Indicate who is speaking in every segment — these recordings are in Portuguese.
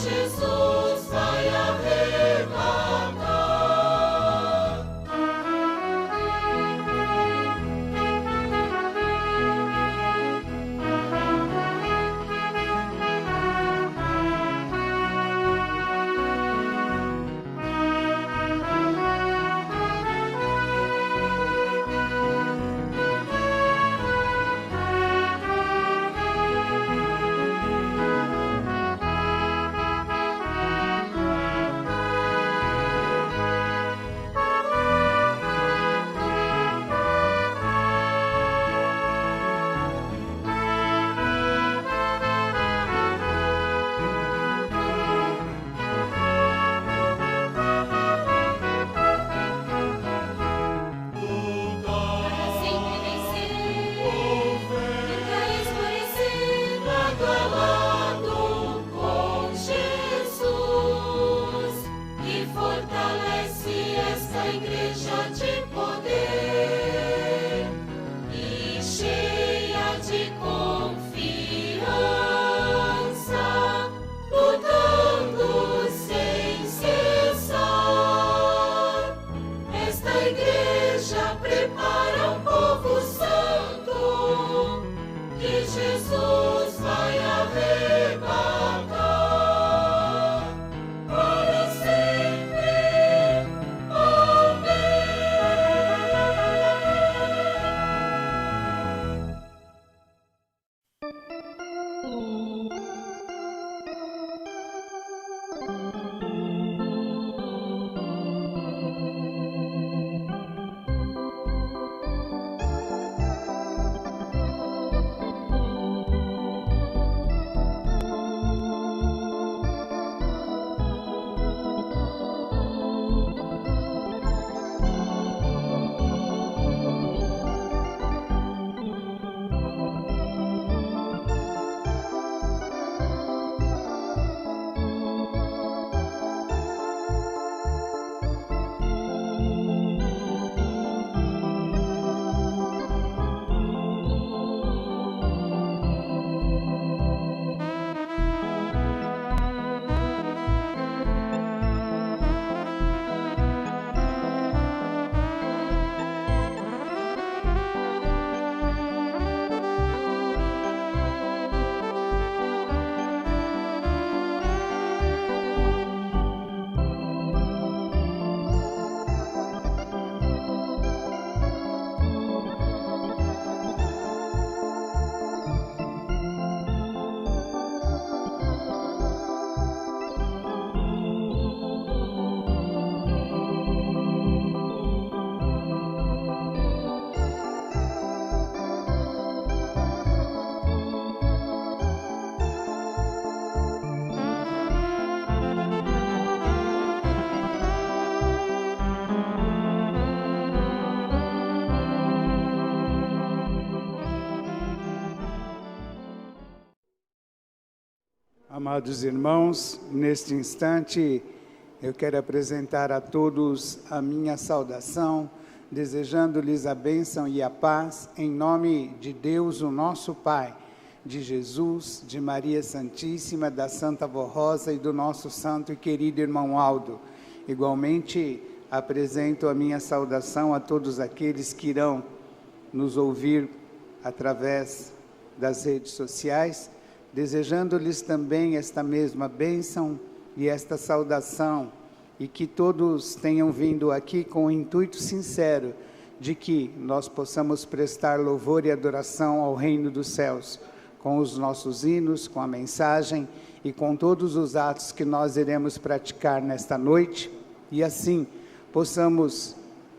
Speaker 1: Jesus vai arrebatar.
Speaker 2: Amados irmãos, neste instante eu quero apresentar a todos a minha saudação, desejando-lhes a bênção e a paz, em nome de Deus, o nosso Pai, de Jesus, de Maria Santíssima, da Santa Vó Rosa e do nosso santo e querido irmão Aldo. Igualmente, apresento a minha saudação a todos aqueles que irão nos ouvir através das redes sociais, desejando-lhes também esta mesma bênção e esta saudação, e que todos tenham vindo aqui com o intuito sincero de que nós possamos prestar louvor e adoração ao reino dos céus, com os nossos hinos, com a mensagem e com todos os atos que nós iremos praticar nesta noite, e assim possamos,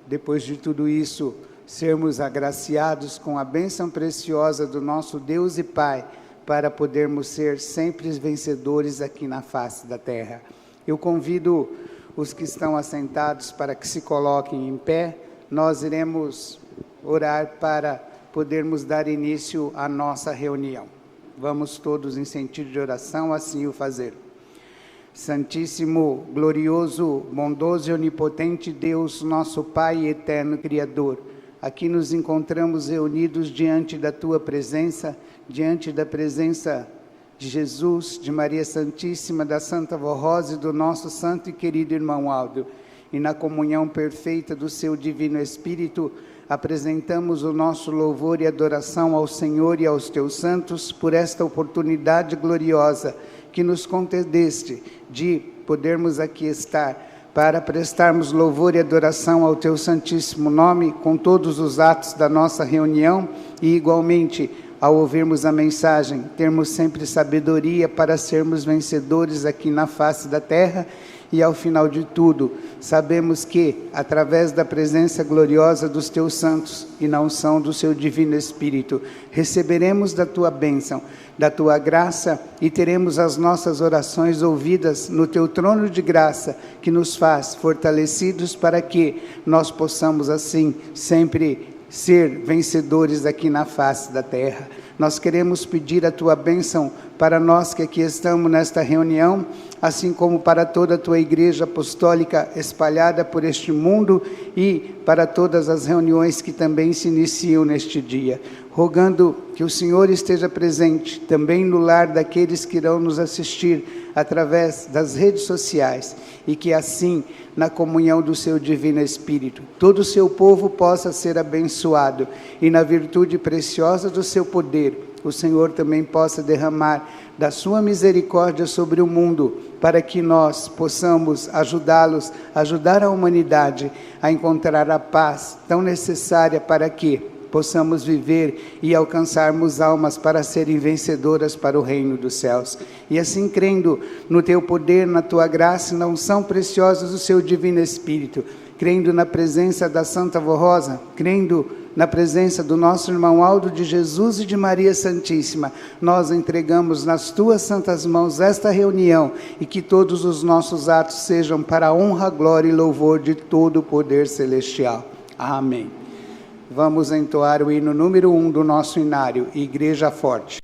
Speaker 2: depois de tudo isso, sermos agraciados com a bênção preciosa do nosso Deus e Pai, para podermos ser sempre vencedores aqui na face da terra. Eu convido os que estão assentados para que se coloquem em pé. Nós iremos orar para podermos dar início à nossa reunião. Vamos todos em sentido de oração, assim o fazer. Santíssimo, glorioso, bondoso e onipotente Deus, nosso Pai e eterno Criador, aqui nos encontramos reunidos diante da Tua presença, diante da presença de Jesus, de Maria Santíssima, da Santa Vó Rosa e do nosso santo e querido irmão Aldo, e na comunhão perfeita do seu Divino Espírito, apresentamos o nosso louvor e adoração ao Senhor e aos teus santos por esta oportunidade gloriosa que nos concedeste de podermos aqui estar para prestarmos louvor e adoração ao teu santíssimo nome com todos os atos da nossa reunião e igualmente ao ouvirmos a mensagem, termos sempre sabedoria para sermos vencedores aqui na face da terra. E ao final de tudo, sabemos que, através da presença gloriosa dos teus santos e na unção do seu Divino Espírito, receberemos da tua bênção, da tua graça e teremos as nossas orações ouvidas no teu trono de graça, que nos faz fortalecidos para que nós possamos assim sempre ser vencedores aqui na face da terra. Nós queremos pedir a tua bênção para nós que aqui estamos nesta reunião, assim como para toda a tua igreja apostólica espalhada por este mundo e para todas as reuniões que também se iniciam neste dia. Rogando que o Senhor esteja presente também no lar daqueles que irão nos assistir através das redes sociais e que assim, na comunhão do seu Divino Espírito, todo o seu povo possa ser abençoado e na virtude preciosa do seu poder, o Senhor também possa derramar da sua misericórdia sobre o mundo, para que nós possamos ajudá-los, ajudar a humanidade a encontrar a paz tão necessária para que possamos viver e alcançarmos almas para serem vencedoras para o reino dos céus. E assim, crendo no teu poder, na tua graça e na unção preciosa do seu Divino Espírito, crendo na presença da Santa Vó Rosa, crendo na presença do nosso irmão Aldo, de Jesus e de Maria Santíssima, nós entregamos nas tuas santas mãos esta reunião e que todos os nossos atos sejam para a honra, glória e louvor de todo o poder celestial. Amém. Vamos entoar o hino número 1 do nosso inário, Igreja Forte.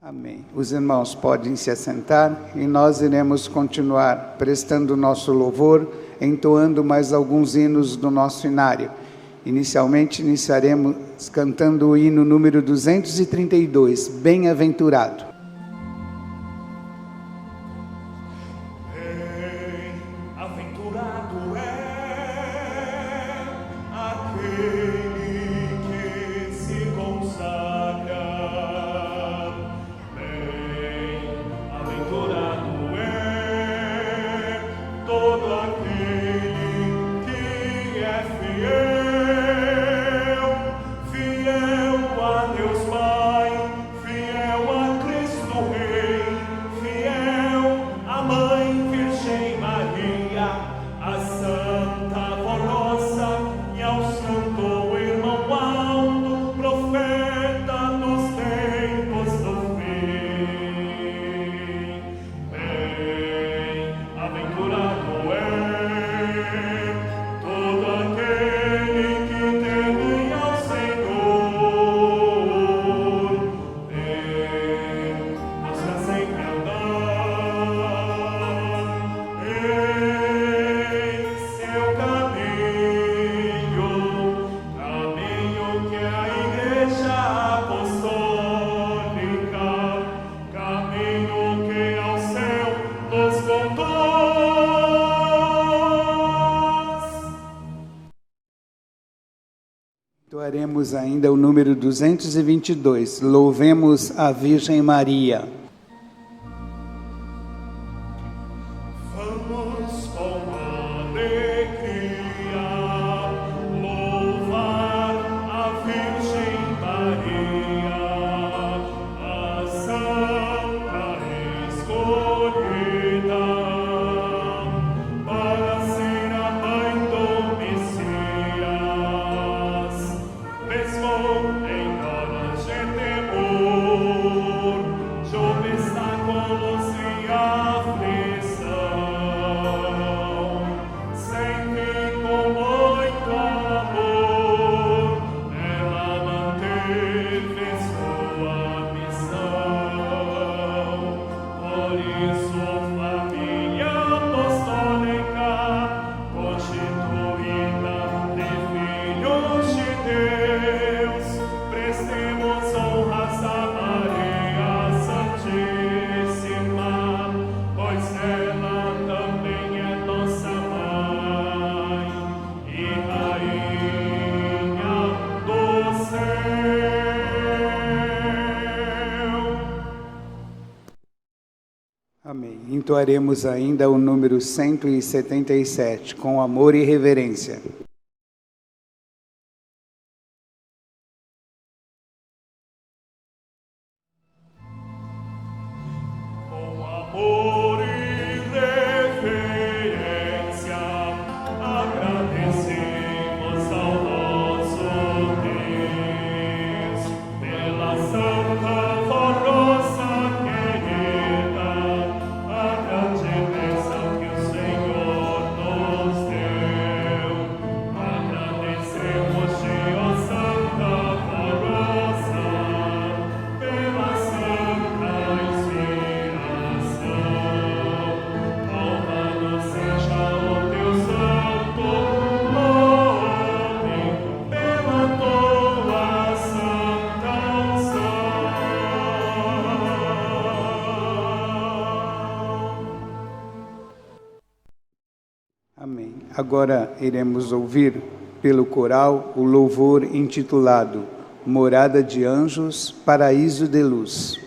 Speaker 2: Amém. Os irmãos podem se assentar e nós iremos continuar prestando nosso louvor, entoando mais alguns hinos do nosso inário. Inicialmente, iniciaremos cantando o hino número 232, Bem-aventurado. Entoaremos ainda o número 222, Louvemos a Virgem Maria. Entoaremos ainda o número 177, com amor e reverência.
Speaker 1: Com amor e reverência, agradecemos ao nosso Deus pela santa forroça querida, a grande bênção que o Senhor nos deu. Agradecemos, ó santa forroça, pela santa inspiração. Louvado seja o teu santo nome, pela tua santa unção.
Speaker 2: Amém. Agora iremos ouvir pelo coral o louvor intitulado Morada de Anjos, Paraíso de Luz.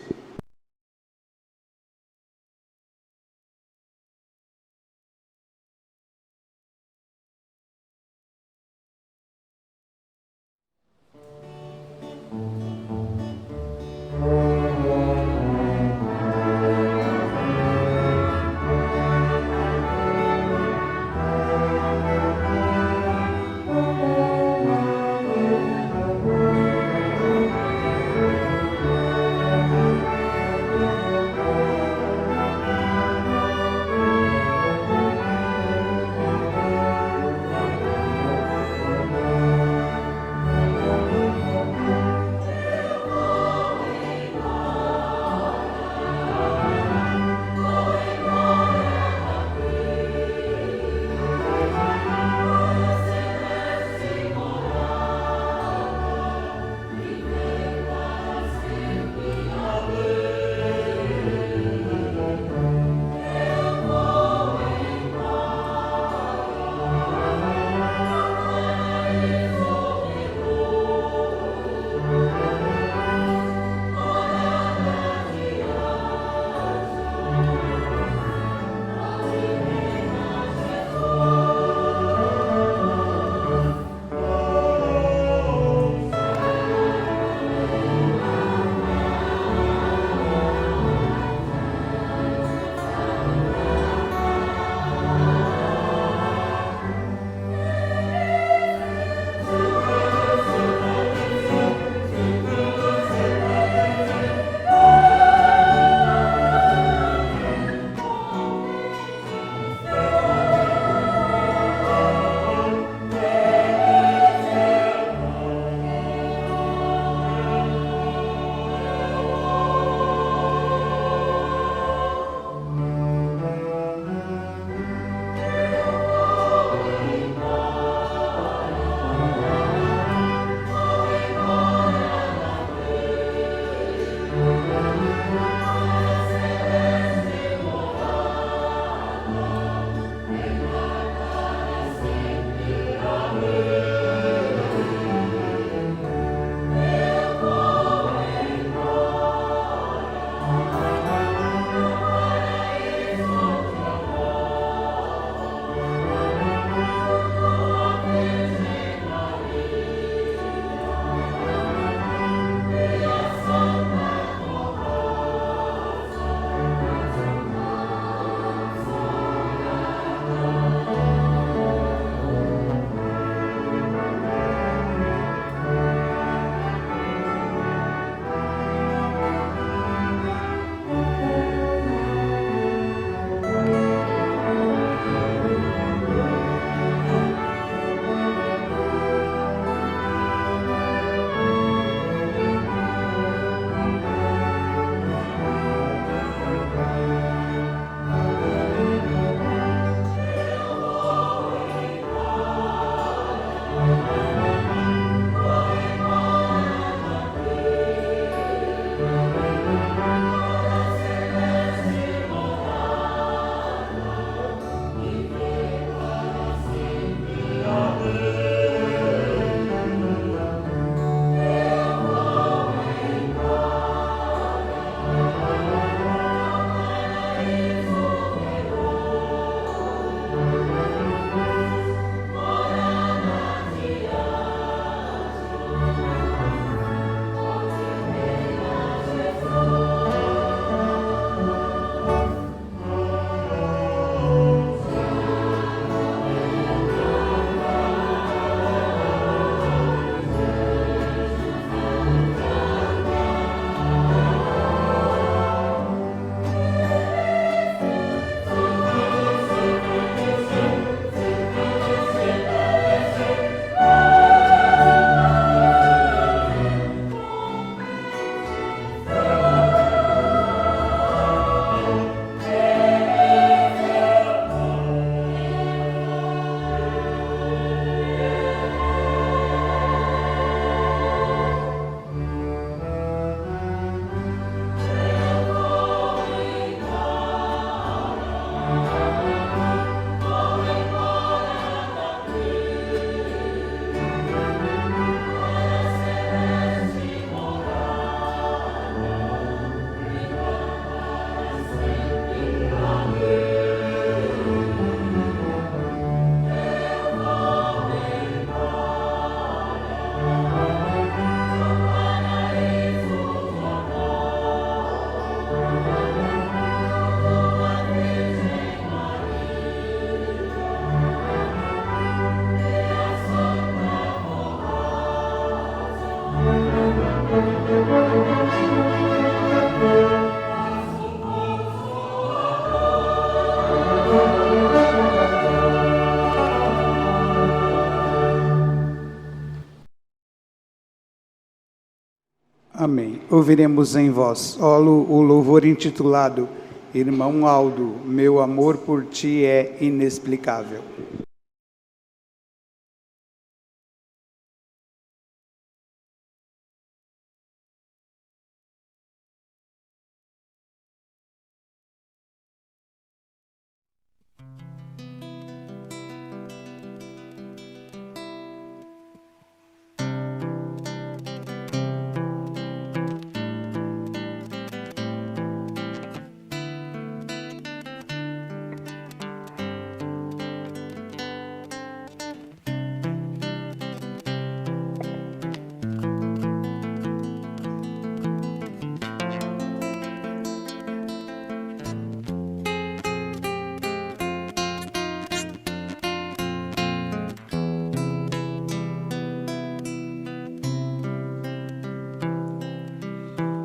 Speaker 2: Amém. Ouviremos em voz solo o louvor intitulado Irmão Aldo, meu amor por ti é inexplicável.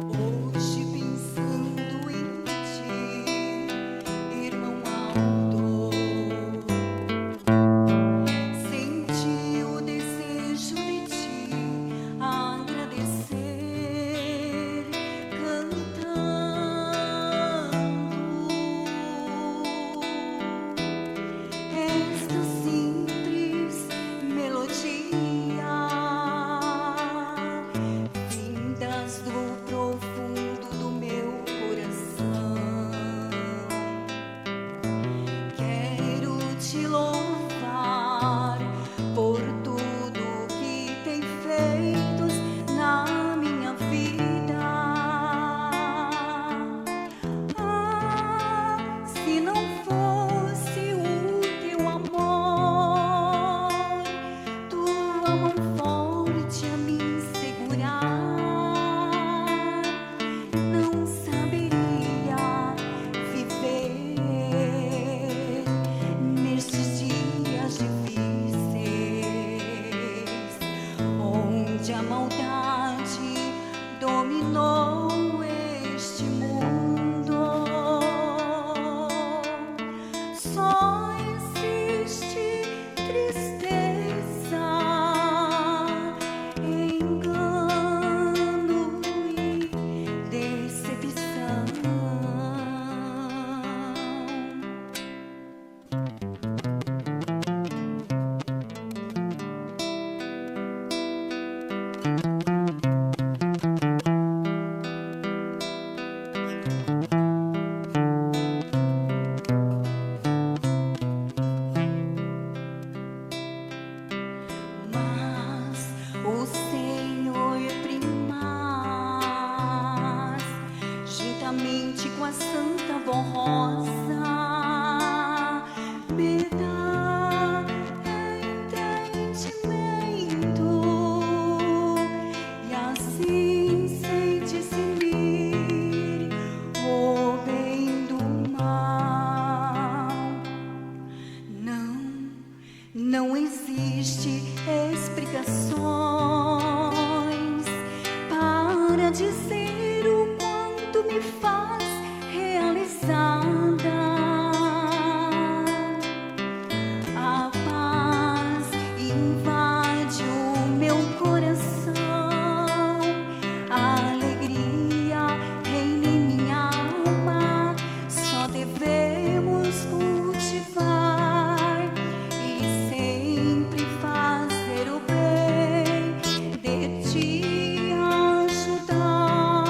Speaker 3: Hoje pensando em ti, irmão Aldo, senti o desejo de te agradecer, cantando esta simples melodia, vindas do profundo do meu coração. Quero te louvar por tudo que tem feito na minha vida. Se não fosse o teu amor, tua mão forte a me segurar, não saberia viver nestes dias difíceis, onde a maldade dominou este mundo. Só existe tristeza, engano e decepção. Mas o Senhor primaz, juntamente com a Santa Borrosa, me dá entendimento, e assim sei discernir o bem do mal. Não existe explicações para dizer o quanto me faz realizada. A paz invade o meu coração, a alegria reina em minha alma. Só devemos cultivar e sempre fazer o bem, de ti ajudar.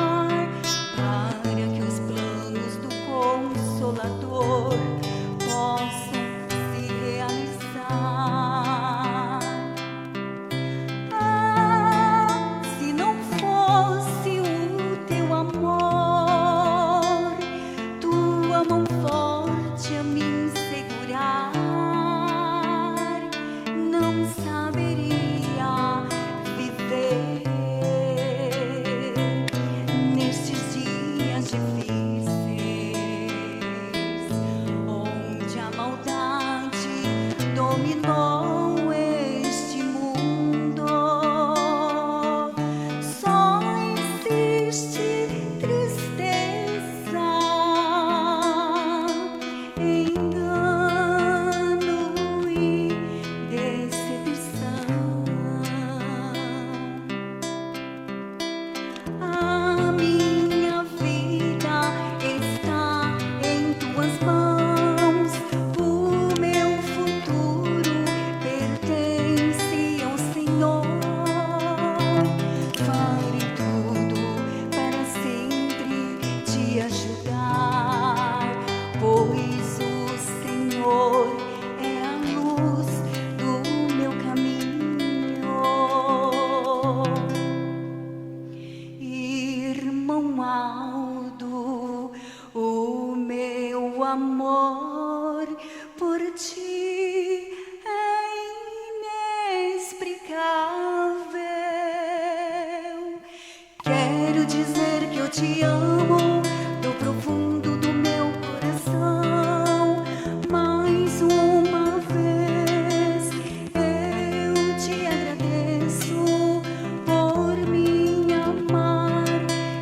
Speaker 3: te amo do profundo do meu coração. Mais uma vez eu te agradeço por me amar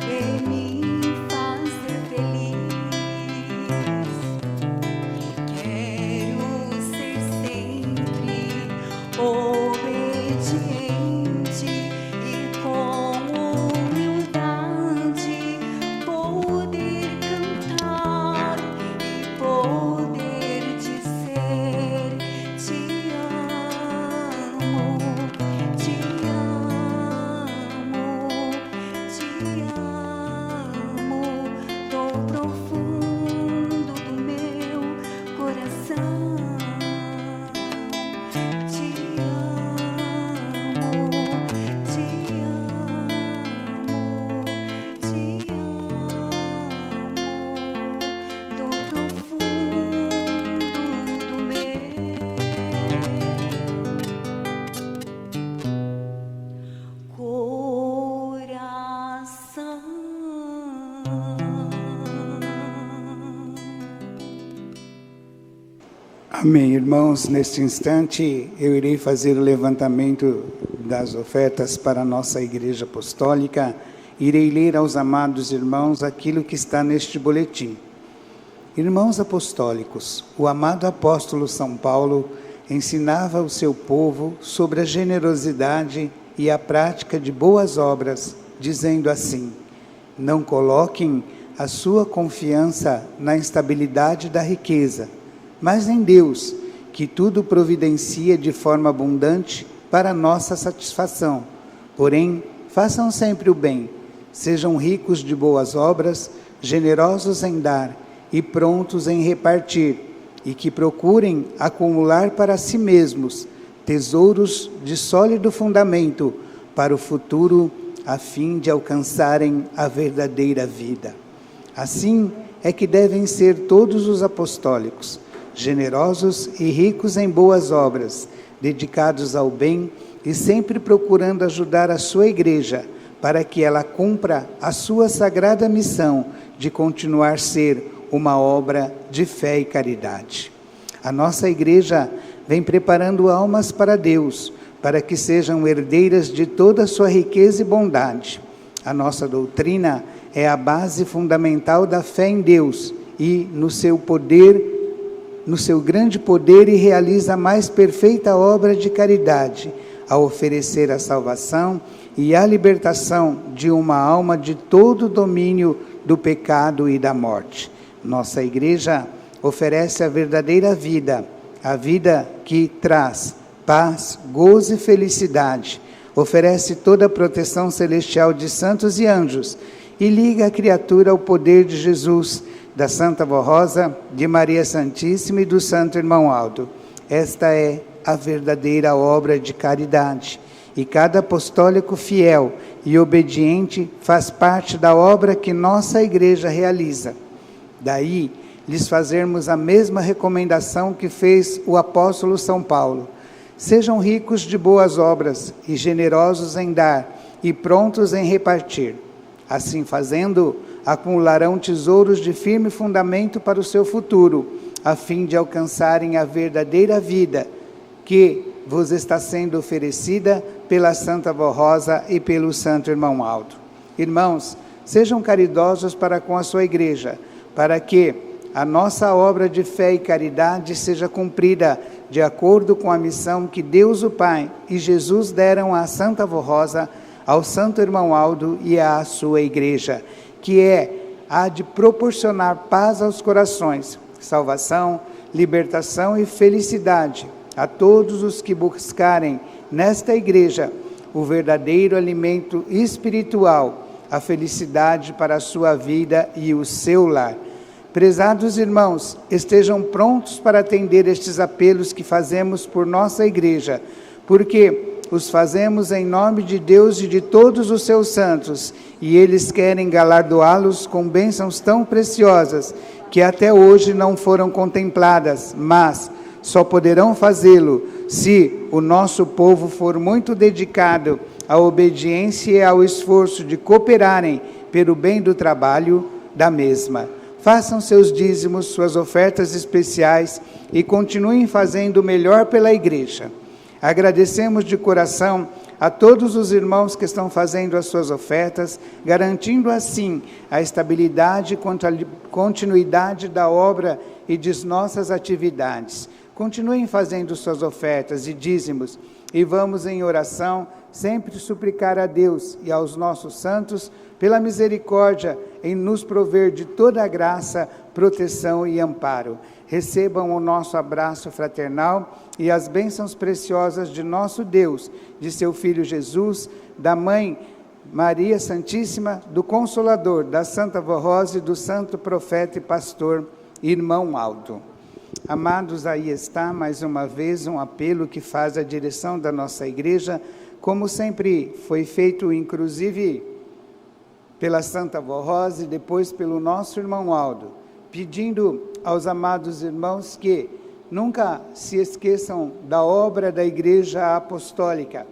Speaker 3: e me fazer feliz. Quero ser sempre obediente e com humildade poder cantar e poder dizer: te amo, te amo, te amo do profundo do meu coração. Te amo, te amo, te amo do profundo do meu coração.
Speaker 2: Amém, irmãos. Neste instante, eu irei fazer o levantamento das ofertas para a nossa Igreja Apostólica. Irei ler aos amados irmãos aquilo que está neste boletim. Irmãos apostólicos, o amado apóstolo São Paulo ensinava o seu povo sobre a generosidade e a prática de boas obras, dizendo assim: não coloquem a sua confiança na instabilidade da riqueza, mas em Deus, que tudo providencia de forma abundante para nossa satisfação. Porém, façam sempre o bem, sejam ricos de boas obras, generosos em dar e prontos em repartir, e que procurem acumular para si mesmos tesouros de sólido fundamento para o futuro, a fim de alcançarem a verdadeira vida. Assim é que devem ser todos os apostólicos, generosos e ricos em boas obras, dedicados ao bem e sempre procurando ajudar a sua igreja, para que ela cumpra a sua sagrada missão de continuar a ser uma obra de fé e caridade. A nossa igreja vem preparando almas para Deus, para que sejam herdeiras de toda a sua riqueza e bondade. A nossa doutrina é a base fundamental da fé em Deus e no seu grande poder, e realiza a mais perfeita obra de caridade, a oferecer a salvação e a libertação de uma alma de todo o domínio do pecado e da morte. Nossa igreja oferece a verdadeira vida, a vida que traz paz, gozo e felicidade, oferece toda a proteção celestial de santos e anjos e liga a criatura ao poder de Jesus, da Santa Vó Rosa, de Maria Santíssima e do Santo Irmão Aldo. Esta é a verdadeira obra de caridade, e cada apostólico fiel e obediente faz parte da obra que nossa igreja realiza. Daí, lhes fazermos a mesma recomendação que fez o apóstolo São Paulo: sejam ricos de boas obras e generosos em dar e prontos em repartir. Assim fazendo, acumularão tesouros de firme fundamento para o seu futuro, a fim de alcançarem a verdadeira vida que vos está sendo oferecida pela Santa Vó Rosa e pelo Santo Irmão Aldo. Irmãos, sejam caridosos para com a sua igreja, para que a nossa obra de fé e caridade seja cumprida de acordo com a missão que Deus o Pai e Jesus deram à Santa Vó Rosa, ao Santo Irmão Aldo e à sua igreja, que é a de proporcionar paz aos corações, salvação, libertação e felicidade a todos os que buscarem nesta igreja o verdadeiro alimento espiritual, a felicidade para a sua vida e o seu lar. Prezados irmãos, estejam prontos para atender estes apelos que fazemos por nossa igreja, porque os fazemos em nome de Deus e de todos os seus santos, e eles querem galardoá-los com bênçãos tão preciosas que até hoje não foram contempladas, mas só poderão fazê-lo se o nosso povo for muito dedicado à obediência e ao esforço de cooperarem pelo bem do trabalho da mesma. Façam seus dízimos, suas ofertas especiais e continuem fazendo o melhor pela igreja. Agradecemos de coração a todos os irmãos que estão fazendo as suas ofertas, garantindo assim a estabilidade e continuidade da obra e de nossas atividades. Continuem fazendo suas ofertas e dízimos e vamos em oração sempre suplicar a Deus e aos nossos santos pela misericórdia em nos prover de toda a graça, proteção e amparo. Recebam o nosso abraço fraternal e as bênçãos preciosas de nosso Deus, de seu Filho Jesus, da Mãe Maria Santíssima, do Consolador, da Santa Vó Rosa e do Santo Profeta e Pastor, Irmão Aldo. Amados, aí está mais uma vez um apelo que faz a direção da nossa igreja, como sempre foi feito, inclusive pela Santa Vó Rosa e depois pelo nosso irmão Aldo, pedindo aos amados irmãos que nunca se esqueçam da obra da Igreja Apostólica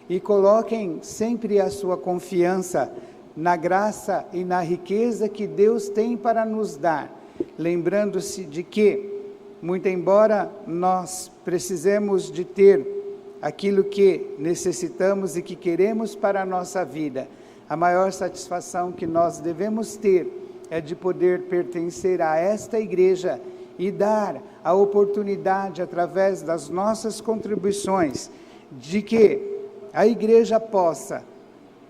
Speaker 2: e coloquem sempre a sua confiança na graça e na riqueza que Deus tem para nos dar, lembrando-se de que, muito embora nós precisemos de ter aquilo que necessitamos e que queremos para a nossa vida, a maior satisfação que nós devemos ter é de poder pertencer a esta igreja e dar a oportunidade, através das nossas contribuições, de que a igreja possa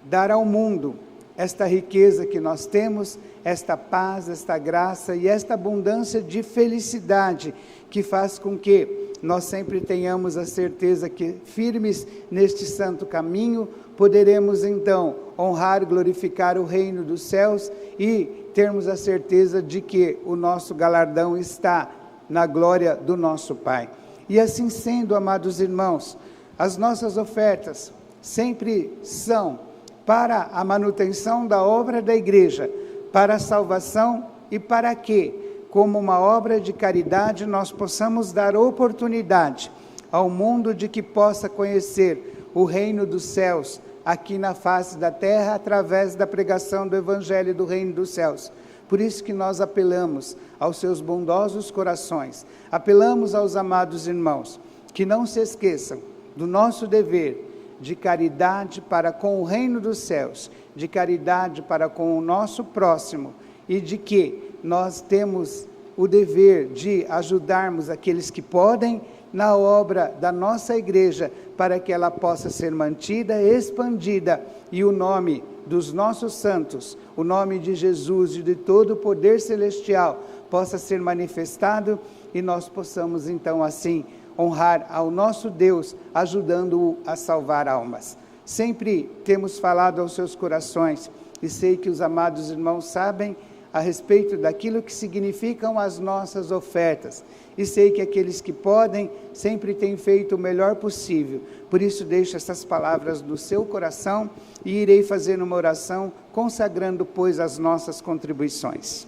Speaker 2: dar ao mundo esta riqueza que nós temos, esta paz, esta graça e esta abundância de felicidade que faz com que nós sempre tenhamos a certeza que, firmes neste santo caminho, poderemos então honrar e glorificar o reino dos céus e termos a certeza de que o nosso galardão está na glória do nosso Pai. E assim sendo, amados irmãos, as nossas ofertas sempre são para a manutenção da obra da igreja, para a salvação e para que, como uma obra de caridade, nós possamos dar oportunidade ao mundo de que possa conhecer o reino dos céus aqui na face da terra, através da pregação do Evangelho do Reino dos Céus. Por isso que nós apelamos aos seus bondosos corações, apelamos aos amados irmãos, que não se esqueçam do nosso dever de caridade para com o reino dos céus, de caridade para com o nosso próximo, e de que nós temos o dever de ajudarmos aqueles que podem na obra da nossa igreja, para que ela possa ser mantida, expandida, e o nome dos nossos santos, o nome de Jesus e de todo o poder celestial possa ser manifestado, e nós possamos então assim honrar ao nosso Deus, ajudando-o a salvar almas. Sempre temos falado aos seus corações, e sei que os amados irmãos sabem a respeito daquilo que significam as nossas ofertas, e sei que aqueles que podem sempre têm feito o melhor possível. Por isso deixo essas palavras no seu coração e irei fazer uma oração consagrando, pois, as nossas contribuições.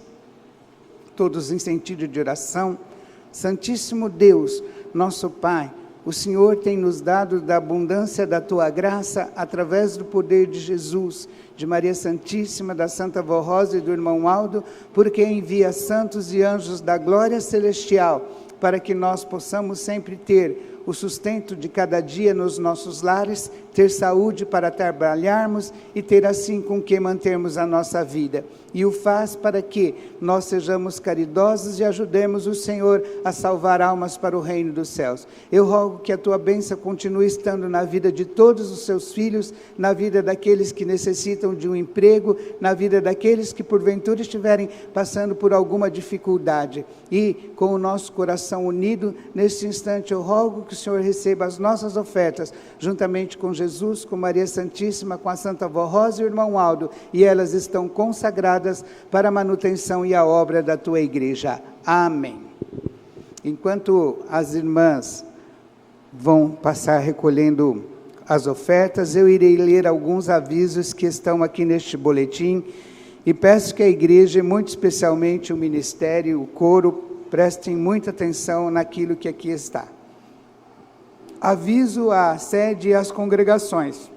Speaker 2: Todos em sentido de oração. Santíssimo Deus, nosso Pai, o Senhor tem nos dado da abundância da Tua graça, através do poder de Jesus, de Maria Santíssima, da Santa Vó Rosa e do irmão Aldo, porque envia santos e anjos da glória celestial, para que nós possamos sempre ter o sustento de cada dia nos nossos lares, ter saúde para trabalharmos e ter assim com que mantermos a nossa vida. E o faz para que nós sejamos caridosos e ajudemos o Senhor a salvar almas para o reino dos céus. Eu rogo que a Tua bênção continue estando na vida de todos os Seus filhos, na vida daqueles que necessitam de um emprego, na vida daqueles que porventura estiverem passando por alguma dificuldade. E com o nosso coração unido, neste instante eu rogo que o Senhor receba as nossas ofertas, juntamente com Jesus, com Maria Santíssima, com a Santa Vó Rosa e o irmão Aldo, e elas estão consagradas para a manutenção e a obra da Tua igreja. Amém. Enquanto as irmãs vão passar recolhendo as ofertas, eu irei ler alguns avisos que estão aqui neste boletim, e peço que a igreja, e muito especialmente o ministério, o coro, prestem muita atenção naquilo que aqui está. Aviso à sede e às congregações.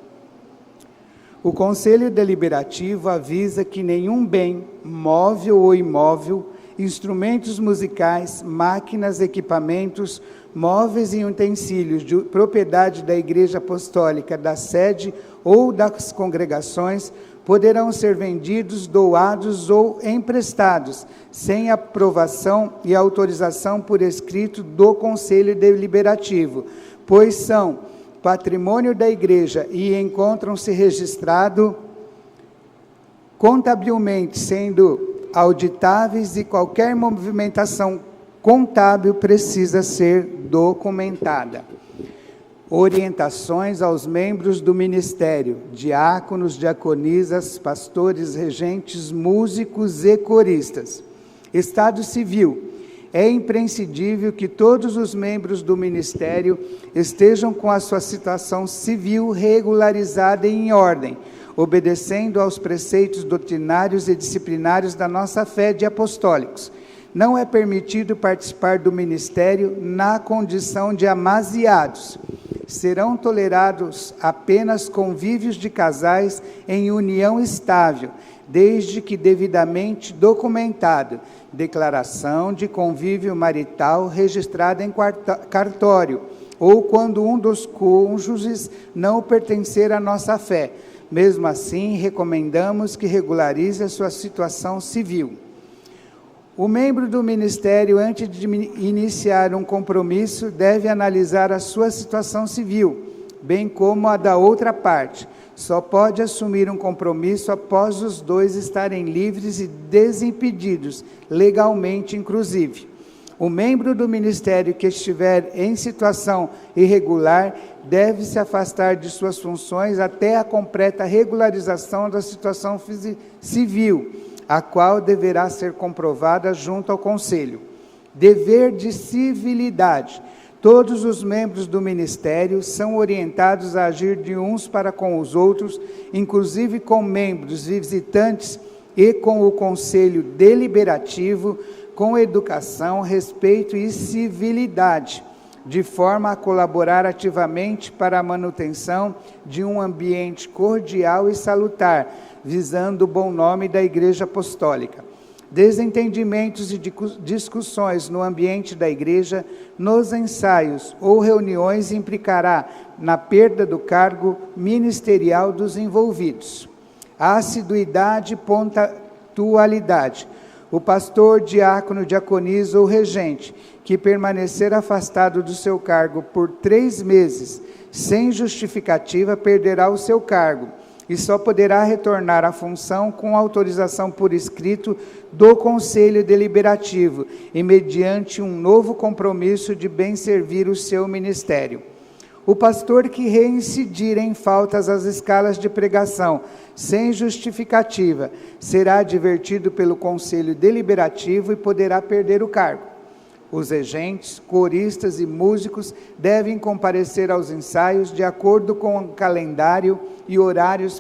Speaker 2: O Conselho Deliberativo avisa que nenhum bem, móvel ou imóvel, instrumentos musicais, máquinas, equipamentos, móveis e utensílios de propriedade da Igreja Apostólica, da sede ou das congregações, poderão ser vendidos, doados ou emprestados, sem aprovação e autorização por escrito do Conselho Deliberativo, pois são patrimônio da Igreja e encontram-se registrados contabilmente, sendo auditáveis, e qualquer movimentação contábil precisa ser documentada. Orientações aos membros do ministério, diáconos, diaconisas, pastores, regentes, músicos e coristas. Estado civil. É imprescindível que todos os membros do ministério estejam com a sua situação civil regularizada e em ordem, obedecendo aos preceitos doutrinários e disciplinários da nossa fé de apostólicos. Não é permitido participar do ministério na condição de amasiados. Serão tolerados apenas convívios de casais em união estável, desde que devidamente documentado, declaração de convívio marital registrada em cartório, ou quando um dos cônjuges não pertencer à nossa fé. Mesmo assim, recomendamos que regularize a sua situação civil. O membro do ministério, antes de iniciar um compromisso, deve analisar a sua situação civil, bem como a da outra parte. Só pode assumir um compromisso após os dois estarem livres e desimpedidos, legalmente inclusive. O membro do ministério que estiver em situação irregular deve se afastar de suas funções até a completa regularização da situação civil, a qual deverá ser comprovada junto ao Conselho. Dever de civilidade. Todos os membros do ministério são orientados a agir de uns para com os outros, inclusive com membros visitantes e com o Conselho Deliberativo, com educação, respeito e civilidade, de forma a colaborar ativamente para a manutenção de um ambiente cordial e salutar, visando o bom nome da Igreja Apostólica. Desentendimentos e discussões no ambiente da igreja, nos ensaios ou reuniões implicará na perda do cargo ministerial dos envolvidos. Assiduidade e pontualidade. O pastor, diácono, diaconisa ou regente que permanecer afastado do seu cargo por 3 meses, sem justificativa, perderá o seu cargo e só poderá retornar à função com autorização por escrito do Conselho Deliberativo e mediante um novo compromisso de bem servir o seu ministério. O pastor que reincidir em faltas às escalas de pregação, sem justificativa, será advertido pelo Conselho Deliberativo e poderá perder o cargo. Os regentes, coristas e músicos devem comparecer aos ensaios de acordo com o calendário e horários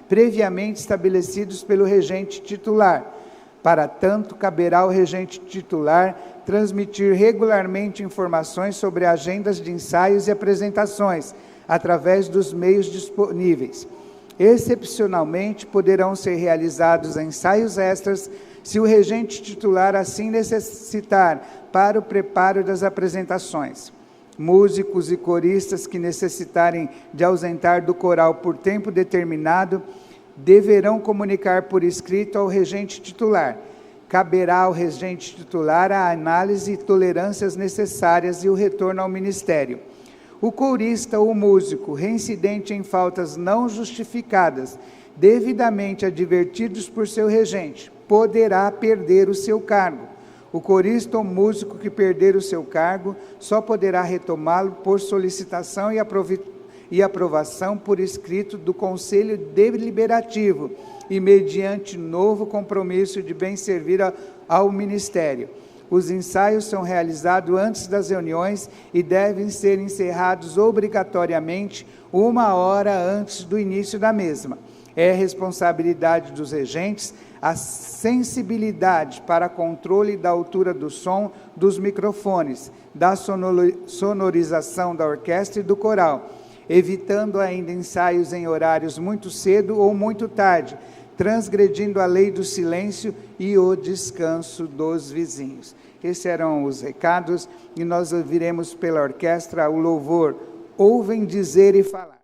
Speaker 2: previamente estabelecidos pelo regente titular. Para tanto, caberá ao regente titular transmitir regularmente informações sobre agendas de ensaios e apresentações, através dos meios disponíveis. Excepcionalmente, poderão ser realizados ensaios extras, se o regente titular assim necessitar, para o preparo das apresentações. Músicos e coristas que necessitarem de ausentar do coral por tempo determinado, deverão comunicar por escrito ao regente titular. Caberá ao regente titular a análise e tolerâncias necessárias e o retorno ao ministério. O corista ou músico, reincidente em faltas não justificadas, devidamente advertidos por seu regente, poderá perder o seu cargo. O corista ou músico que perder o seu cargo só poderá retomá-lo por solicitação e aprovação por escrito do Conselho Deliberativo e mediante novo compromisso de bem servir ao ministério. Os ensaios são realizados antes das reuniões e devem ser encerrados obrigatoriamente 1 hora antes do início da mesma. É responsabilidade dos regentes a sensibilidade para controle da altura do som dos microfones, da sonorização da orquestra e do coral. evitando ainda ensaios em horários muito cedo ou muito tarde, transgredindo a lei do silêncio e o descanso dos vizinhos. Esses eram os recados, e nós ouviremos pela orquestra o louvor Ouvem Dizer e Falar.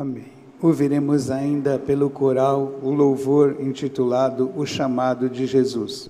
Speaker 2: Amém. Ouviremos ainda pelo coral o louvor intitulado O Chamado de Jesus.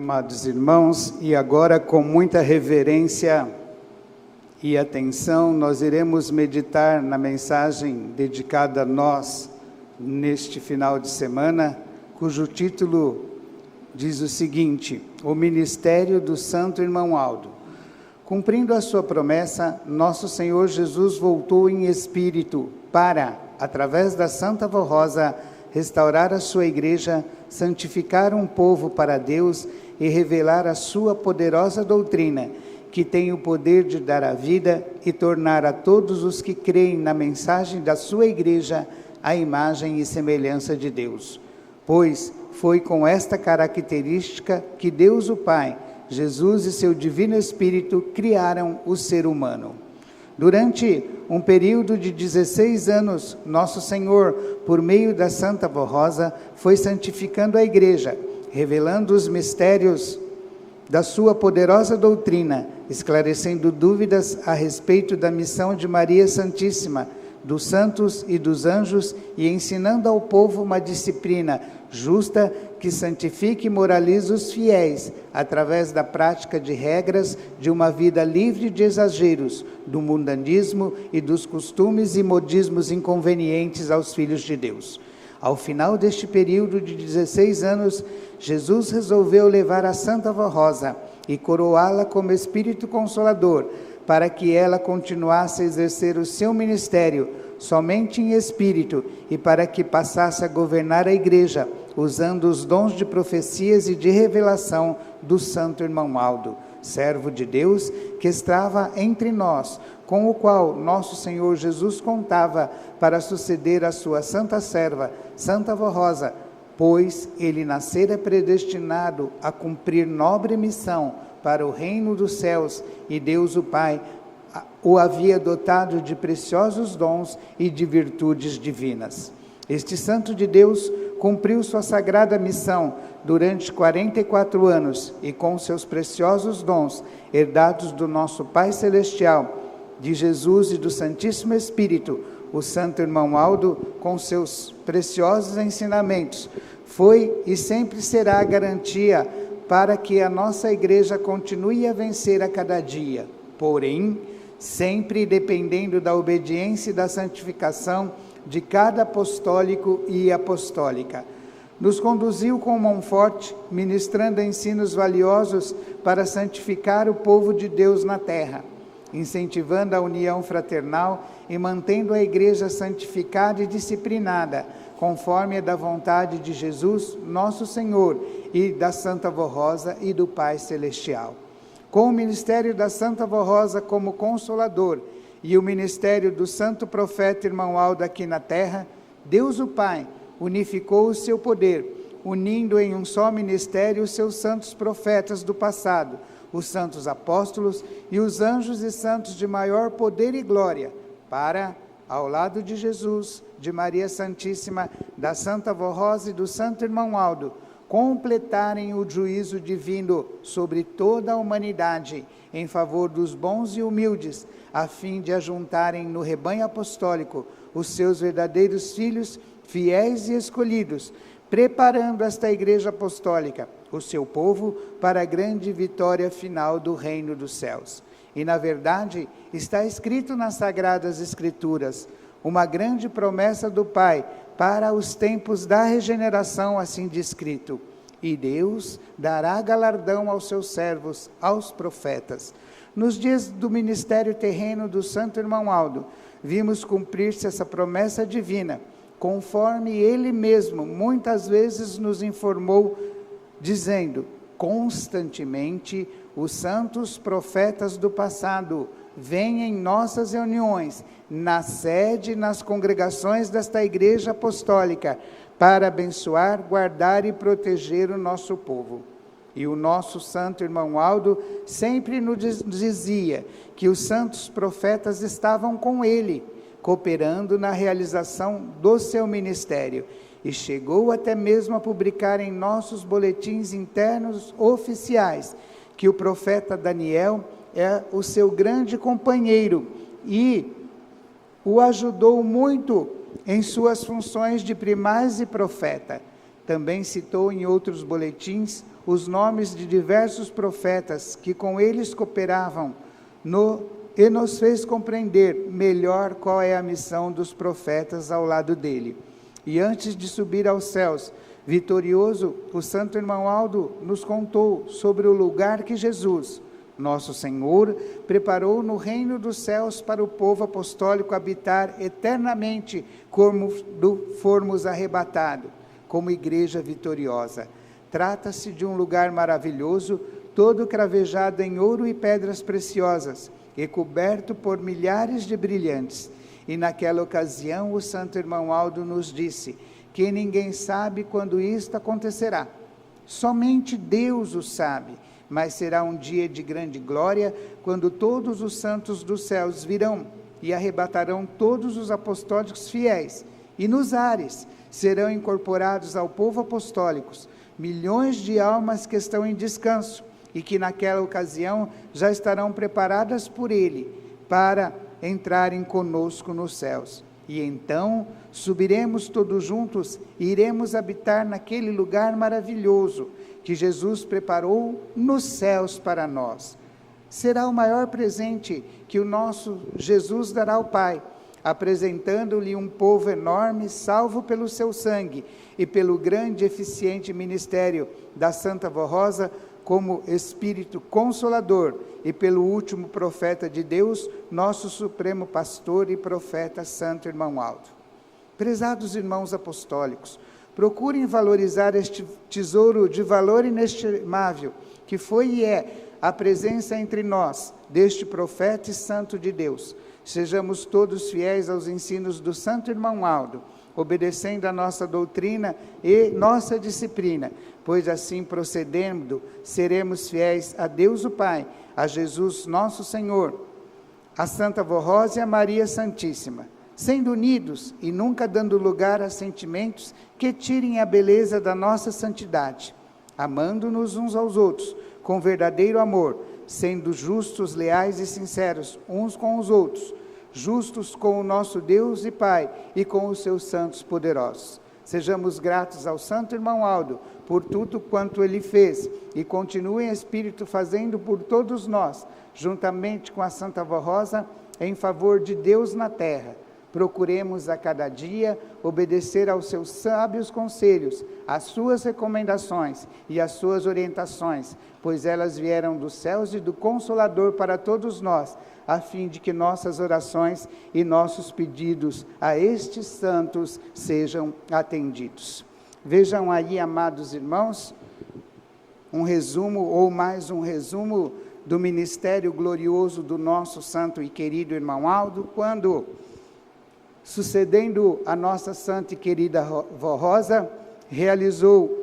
Speaker 2: Amados irmãos, e agora com muita reverência e atenção, nós iremos meditar na mensagem dedicada a nós neste final de semana, cujo título diz o seguinte: O Ministério do Santo Irmão Aldo. Cumprindo a sua promessa, nosso Senhor Jesus voltou em espírito para, através da Santa Avó Rosa, restaurar a sua igreja, santificar um povo para Deus e revelar a sua poderosa doutrina, que tem o poder de dar a vida e tornar a todos os que creem na mensagem da sua igreja a imagem e semelhança de Deus. Pois foi com esta característica que Deus o Pai, Jesus e seu Divino Espírito criaram o ser humano. Durante um período de 16 anos, Nosso Senhor, por meio da Santa Avó Rosa, foi santificando a igreja, revelando os mistérios da sua poderosa doutrina, esclarecendo dúvidas a respeito da missão de Maria Santíssima, dos santos e dos anjos, e ensinando ao povo uma disciplina justa que santifique e moralize os fiéis, através da prática de regras de uma vida livre de exageros, do mundanismo e dos costumes e modismos inconvenientes aos filhos de Deus. Ao final deste período de 16 anos, Jesus resolveu levar a Santa Avó Rosa e coroá-la como Espírito Consolador, para que ela continuasse a exercer o seu ministério somente em espírito e para que passasse a governar a igreja, usando os dons de profecias e de revelação do Santo Irmão Aldo, servo de Deus que estava entre nós, com o qual nosso Senhor Jesus contava para suceder a sua santa serva, Santa Avó Rosa, pois ele nascera predestinado a cumprir nobre missão para o reino dos céus, e Deus o Pai o havia dotado de preciosos dons e de virtudes divinas. Este santo de Deus cumpriu sua sagrada missão durante 44 anos e com seus preciosos dons, herdados do nosso Pai Celestial, de Jesus e do Santíssimo Espírito, o Santo Irmão Aldo, com seus preciosos ensinamentos, foi e sempre será a garantia para que a nossa igreja continue a vencer a cada dia. Porém, sempre dependendo da obediência e da santificação de cada apostólico e apostólica. Nos conduziu com mão forte, ministrando ensinos valiosos para santificar o povo de Deus na terra, incentivando a união fraternal e mantendo a igreja santificada e disciplinada, conforme é da vontade de Jesus, nosso Senhor, e da Santa Avó Rosa e do Pai Celestial. Com o ministério da Santa Avó Rosa como consolador e o ministério do Santo Profeta Irmão Aldo aqui na terra, Deus o Pai unificou o seu poder, unindo em um só ministério os seus santos profetas do passado, os santos apóstolos e os anjos e santos de maior poder e glória, para, ao lado de Jesus, de Maria Santíssima, da Santa Avó Rosa e do Santo Irmão Aldo, completarem o juízo divino sobre toda a humanidade, em favor dos bons e humildes, a fim de ajuntarem no rebanho apostólico os seus verdadeiros filhos, fiéis e escolhidos, preparando esta igreja apostólica, o seu povo, para a grande vitória final do reino dos céus. E, na verdade, está escrito nas Sagradas Escrituras, uma grande promessa do Pai para os tempos da regeneração, assim descrito: e Deus dará galardão aos seus servos, aos profetas. Nos dias do ministério terreno do Santo Irmão Aldo, vimos cumprir-se essa promessa divina, conforme ele mesmo muitas vezes nos informou, dizendo: constantemente os santos profetas do passado vêm em nossas reuniões, na sede e nas congregações desta igreja apostólica, para abençoar, guardar e proteger o nosso povo. E o nosso Santo Irmão Aldo sempre nos dizia que os santos profetas estavam com ele, cooperando na realização do seu ministério, e chegou até mesmo a publicar em nossos boletins internos oficiais que o profeta Daniel é o seu grande companheiro e o ajudou muito em suas funções de primaz e profeta. Também citou em outros boletins os nomes de diversos profetas que com eles cooperavam e nos fez compreender melhor qual é a missão dos profetas ao lado dele. E antes de subir aos céus, vitorioso, o santo irmão Aldo nos contou sobre o lugar que Jesus, nosso Senhor, preparou no reino dos céus para o povo apostólico habitar eternamente como formos arrebatados, como igreja vitoriosa. Trata-se de um lugar maravilhoso, todo cravejado em ouro e pedras preciosas, e coberto por milhares de brilhantes. E naquela ocasião o santo irmão Aldo nos disse que ninguém sabe quando isto acontecerá. Somente Deus o sabe, mas será um dia de grande glória, quando todos os santos dos céus virão e arrebatarão todos os apostólicos fiéis, e nos ares serão incorporados ao povo apostólico milhões de almas que estão em descanso, e que naquela ocasião já estarão preparadas por Ele, para entrarem conosco nos céus. E então subiremos todos juntos e iremos habitar naquele lugar maravilhoso que Jesus preparou nos céus para nós. Será o maior presente que o nosso Jesus dará ao Pai, apresentando-lhe um povo enorme, salvo pelo seu sangue e pelo grande e eficiente ministério da Santa Vó Rosa, como Espírito Consolador, e pelo último profeta de Deus, nosso Supremo Pastor e Profeta, Santo Irmão Aldo. Prezados irmãos apostólicos, procurem valorizar este tesouro de valor inestimável, que foi e é a presença entre nós deste profeta e santo de Deus. Sejamos todos fiéis aos ensinos do Santo Irmão Aldo, obedecendo a nossa doutrina e nossa disciplina, pois assim procedendo, seremos fiéis a Deus o Pai, a Jesus nosso Senhor, a Santa Vó Rosa e a Maria Santíssima, sendo unidos e nunca dando lugar a sentimentos que tirem a beleza da nossa santidade, amando-nos uns aos outros, com verdadeiro amor, sendo justos, leais e sinceros uns com os outros, justos com o nosso Deus e Pai e com os seus santos poderosos. Sejamos gratos ao Santo Irmão Aldo por tudo quanto ele fez e continue em espírito fazendo por todos nós, juntamente com a Santa Vó Rosa, em favor de Deus na terra. Procuremos a cada dia obedecer aos seus sábios conselhos, às suas recomendações e às suas orientações, pois elas vieram dos céus e do Consolador para todos nós, a fim de que nossas orações e nossos pedidos a estes santos sejam atendidos. Vejam aí, amados irmãos, um resumo ou mais um resumo do ministério glorioso do nosso santo e querido irmão Aldo, quando, sucedendo a nossa santa e querida Vó Rosa, realizou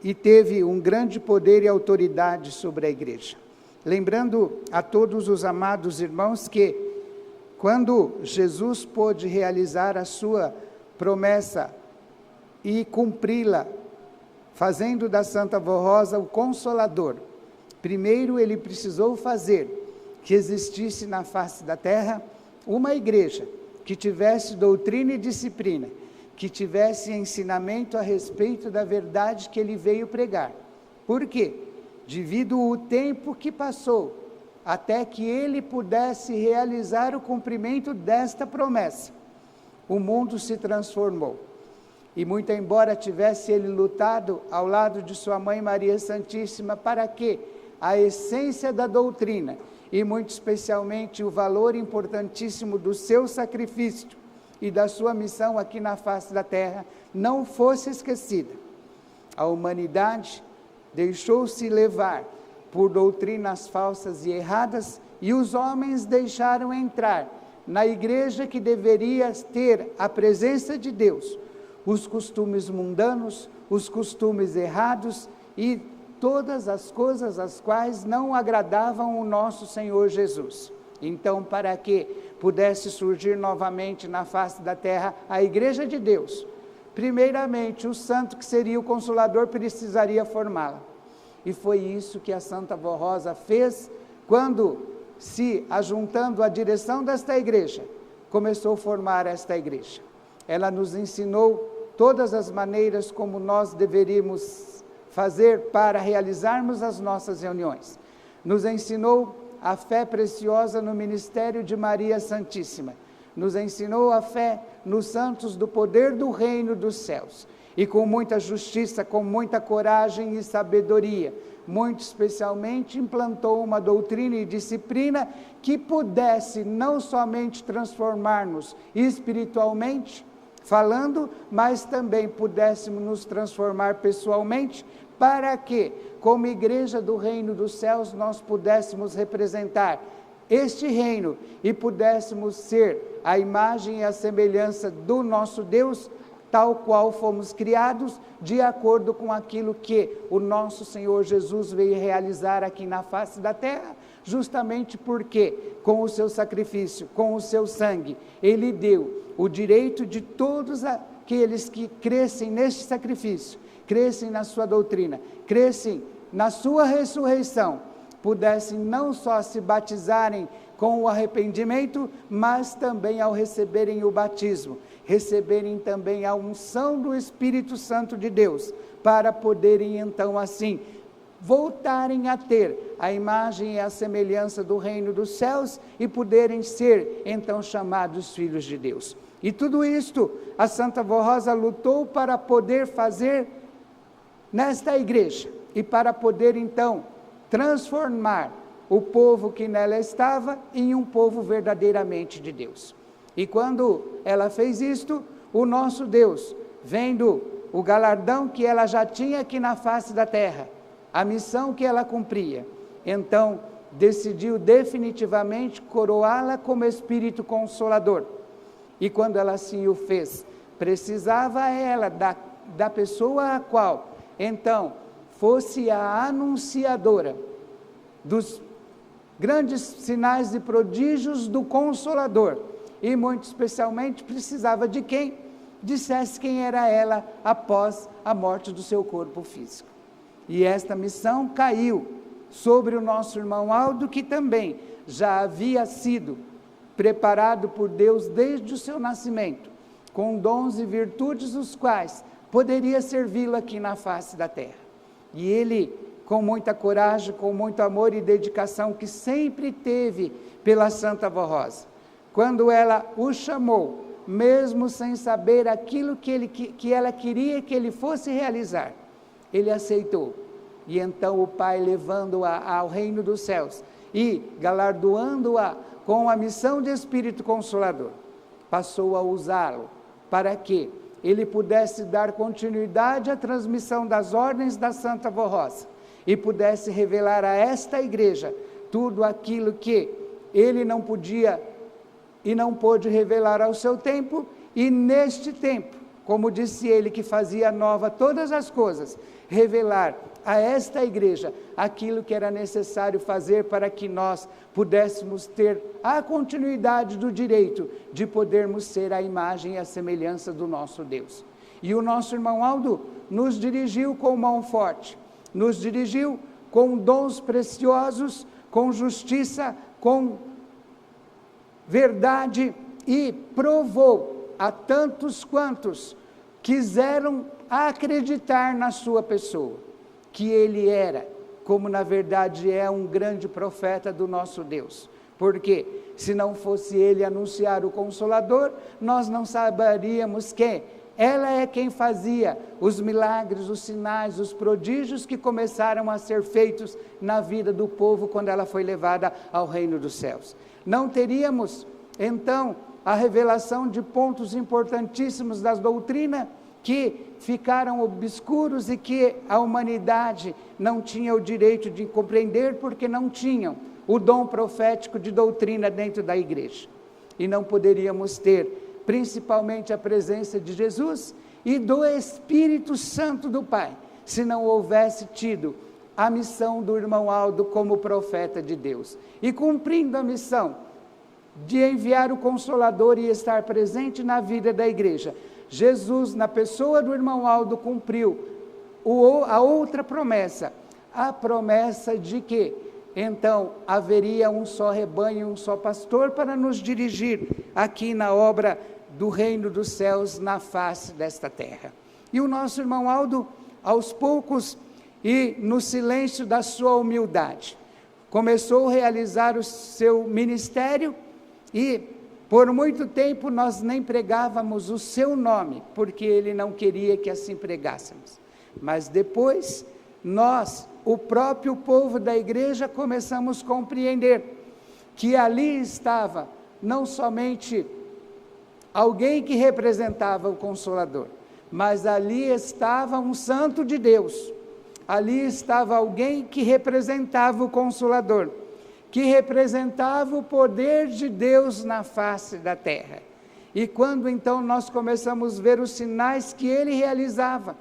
Speaker 2: e teve um grande poder e autoridade sobre a igreja. Lembrando a todos os amados irmãos que, quando Jesus pôde realizar a sua promessa e cumpri-la, fazendo da Santa Vó Rosa o Consolador, primeiro ele precisou fazer que existisse na face da terra uma igreja que tivesse doutrina e disciplina, que tivesse ensinamento a respeito da verdade que ele veio pregar. Por quê? Devido ao tempo que passou, até que ele pudesse realizar o cumprimento desta promessa, o mundo se transformou. E muito embora tivesse ele lutado ao lado de sua mãe Maria Santíssima, para que a essência da doutrina, e muito especialmente o valor importantíssimo do seu sacrifício e da sua missão aqui na face da terra, não fosse esquecida. A humanidade deixou-se levar por doutrinas falsas e erradas, e os homens deixaram entrar na igreja que deveria ter a presença de Deus, os costumes mundanos, os costumes errados e todas as coisas as quais não agradavam o nosso Senhor Jesus. Então, para que pudesse surgir novamente na face da terra a igreja de Deus, primeiramente o santo que seria o Consolador precisaria formá-la. E foi isso que a Santa Vó Rosa fez quando, se ajuntando à direção desta igreja, começou a formar esta igreja. Ela nos ensinou todas as maneiras como nós deveríamos fazer para realizarmos as nossas reuniões. Nos ensinou a fé preciosa no ministério de Maria Santíssima. Nos ensinou a fé nos santos do poder do reino dos céus. E com muita justiça, com muita coragem e sabedoria, muito especialmente implantou uma doutrina e disciplina que pudesse não somente transformar-nos espiritualmente, falando, mas também pudéssemos nos transformar pessoalmente, para que, como igreja do reino dos céus, nós pudéssemos representar este reino e pudéssemos ser a imagem e a semelhança do nosso Deus, tal qual fomos criados, de acordo com aquilo que o nosso Senhor Jesus veio realizar aqui na face da terra, justamente porque, com o seu sacrifício, com o seu sangue, Ele deu o direito de todos aqueles que crescem neste sacrifício, crescem na sua doutrina, crescem na sua ressurreição, pudessem não só se batizarem com o arrependimento, mas também ao receberem o batismo, receberem também a unção do Espírito Santo de Deus, para poderem então assim voltarem a ter a imagem e a semelhança do reino dos céus e poderem ser então chamados filhos de Deus. E tudo isto a Santa Avó Rosa lutou para poder fazer nesta igreja e para poder então transformar o povo que nela estava em um povo verdadeiramente de Deus. E quando ela fez isto, o nosso Deus, vendo o galardão que ela já tinha aqui na face da terra, a missão que ela cumpria, então decidiu definitivamente coroá-la como Espírito Consolador. E quando ela assim o fez, precisava ela da pessoa a qual, então, fosse a anunciadora dos grandes sinais e prodígios do Consolador, e muito especialmente precisava de quem dissesse quem era ela após a morte do seu corpo físico. E esta missão caiu sobre o nosso irmão Aldo, que também já havia sido preparado por Deus desde o seu nascimento, com dons e virtudes os quais poderia servi-lo aqui na face da terra. E ele, com muita coragem, com muito amor e dedicação que sempre teve pela Santa Avó Rosa, quando ela o chamou, mesmo sem saber aquilo que ela queria que ele fosse realizar, ele aceitou. E então o Pai, levando-a ao reino dos céus e galardoando-a com a missão de Espírito Consolador, passou a usá-lo para que ele pudesse dar continuidade à transmissão das ordens da Santa Avó Rosa e pudesse revelar a esta igreja tudo aquilo que ele não podia e não pôde revelar ao seu tempo, e neste tempo, como disse ele, que fazia nova todas as coisas, revelar a esta igreja aquilo que era necessário fazer para que nós pudéssemos ter a continuidade do direito de podermos ser a imagem e a semelhança do nosso Deus. E o nosso irmão Aldo nos dirigiu com mão forte, nos dirigiu com dons preciosos, com justiça, com verdade, e provou a tantos quantos quiseram acreditar na sua pessoa, que ele era, como na verdade é, um grande profeta do nosso Deus. Porque se não fosse ele anunciar o Consolador, nós não saberíamos que ela é quem fazia os milagres, os sinais, os prodígios que começaram a ser feitos na vida do povo quando ela foi levada ao reino dos céus. Não teríamos, então, a revelação de pontos importantíssimos da doutrina que ficaram obscuros e que a humanidade não tinha o direito de compreender, porque não tinham o dom profético de doutrina dentro da igreja. E não poderíamos ter, principalmente, a presença de Jesus e do Espírito Santo do Pai, se não houvesse tido a missão do irmão Aldo como profeta de Deus. E cumprindo a missão de enviar o Consolador e estar presente na vida da igreja, Jesus, na pessoa do irmão Aldo, cumpriu a outra promessa, a promessa de que então haveria um só rebanho, um só pastor para nos dirigir aqui na obra do reino dos céus na face desta terra. E o nosso irmão Aldo, aos poucos e no silêncio da sua humildade, começou a realizar o seu ministério e por muito tempo nós nem pregávamos o seu nome, porque ele não queria que assim pregássemos. Mas depois nós, o próprio povo da igreja, começamos a compreender que ali estava não somente alguém que representava o Consolador, mas ali estava um santo de Deus, ali estava alguém que representava o Consolador, que representava o poder de Deus na face da terra. E quando então nós começamos a ver os sinais que ele realizava,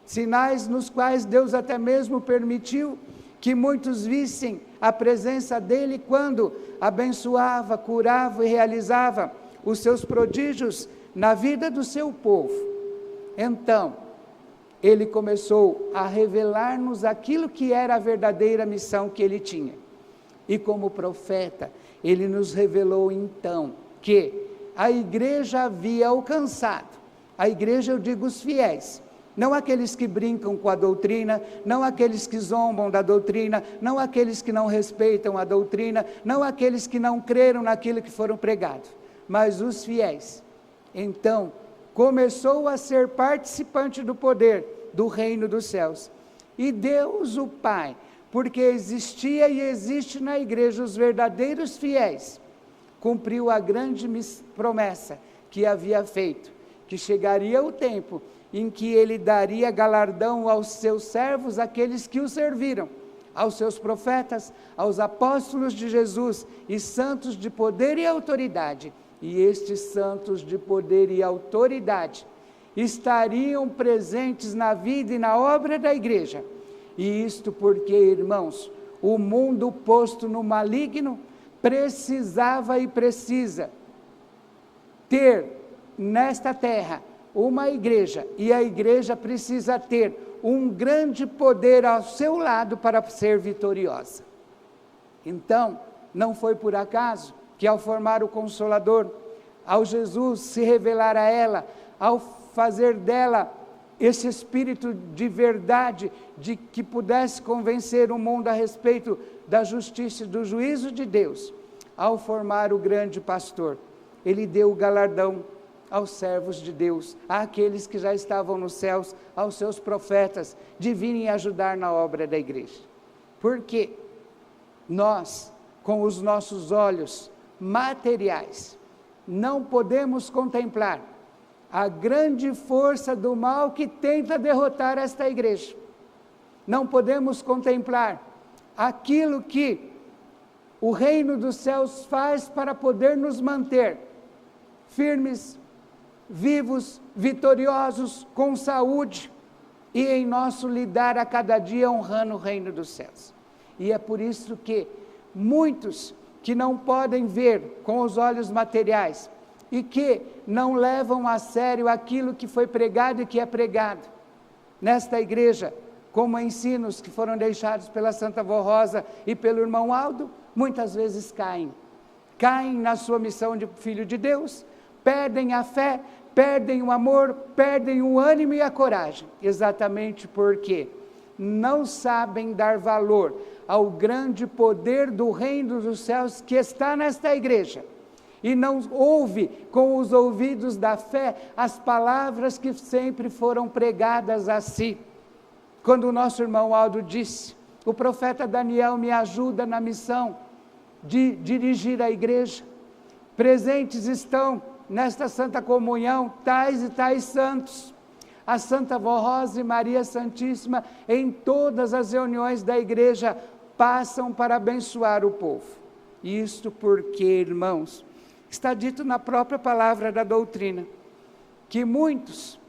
Speaker 2: sinais nos quais Deus até mesmo permitiu que muitos vissem a presença dele quando abençoava, curava e realizava os seus prodígios na vida do seu povo. Então, ele começou a revelar-nos aquilo que era a verdadeira missão que ele tinha. E como profeta, ele nos revelou então que a igreja havia alcançado, a igreja eu digo os fiéis, não aqueles que brincam com a doutrina, não aqueles que zombam da doutrina, não aqueles que não respeitam a doutrina, não aqueles que não creram naquilo que foram pregados, mas os fiéis. Então, começou a ser participante do poder do reino dos céus. E Deus o Pai, porque existia e existe na igreja os verdadeiros fiéis, cumpriu a grande promessa que havia feito, que chegaria o tempo em que ele daria galardão aos seus servos, aqueles que o serviram, aos seus profetas, aos apóstolos de Jesus e santos de poder e autoridade. E estes santos de poder e autoridade estariam presentes na vida e na obra da igreja. E isto porque, irmãos, o mundo posto no maligno precisava e precisa ter nesta terra uma igreja, e a igreja precisa ter um grande poder ao seu lado para ser vitoriosa. Então, não foi por acaso que ao formar o Consolador, ao Jesus se revelar a ela, ao fazer dela esse espírito de verdade, de que pudesse convencer o mundo a respeito da justiça e do juízo de Deus, ao formar o grande pastor, ele deu o galardão aos servos de Deus, àqueles que já estavam nos céus, aos seus profetas, de virem ajudar na obra da igreja. Porque nós, com os nossos olhos materiais, não podemos contemplar a grande força do mal que tenta derrotar esta igreja. Não podemos contemplar aquilo que o reino dos céus faz para poder nos manter firmes, vivos, vitoriosos, com saúde, e em nosso lidar a cada dia honrando o reino dos céus. E é por isso que muitos que não podem ver com os olhos materiais, e que não levam a sério aquilo que foi pregado e que é pregado nesta igreja, como ensinos que foram deixados pela Santa Vó Rosa e pelo irmão Aldo, muitas vezes caem na sua missão de filho de Deus, perdem a fé, perdem o amor, perdem o ânimo e a coragem, exatamente porque não sabem dar valor ao grande poder do reino dos céus que está nesta igreja, e não ouve com os ouvidos da fé as palavras que sempre foram pregadas a si. Quando o nosso irmão Aldo disse, o profeta Daniel me ajuda na missão de dirigir a igreja, presentes estão nesta Santa Comunhão tais e tais santos, a Santa Vó Rosa e Maria Santíssima, em todas as reuniões da igreja, passam para abençoar o povo. Isto porque, irmãos, está dito na própria palavra da doutrina, que muitos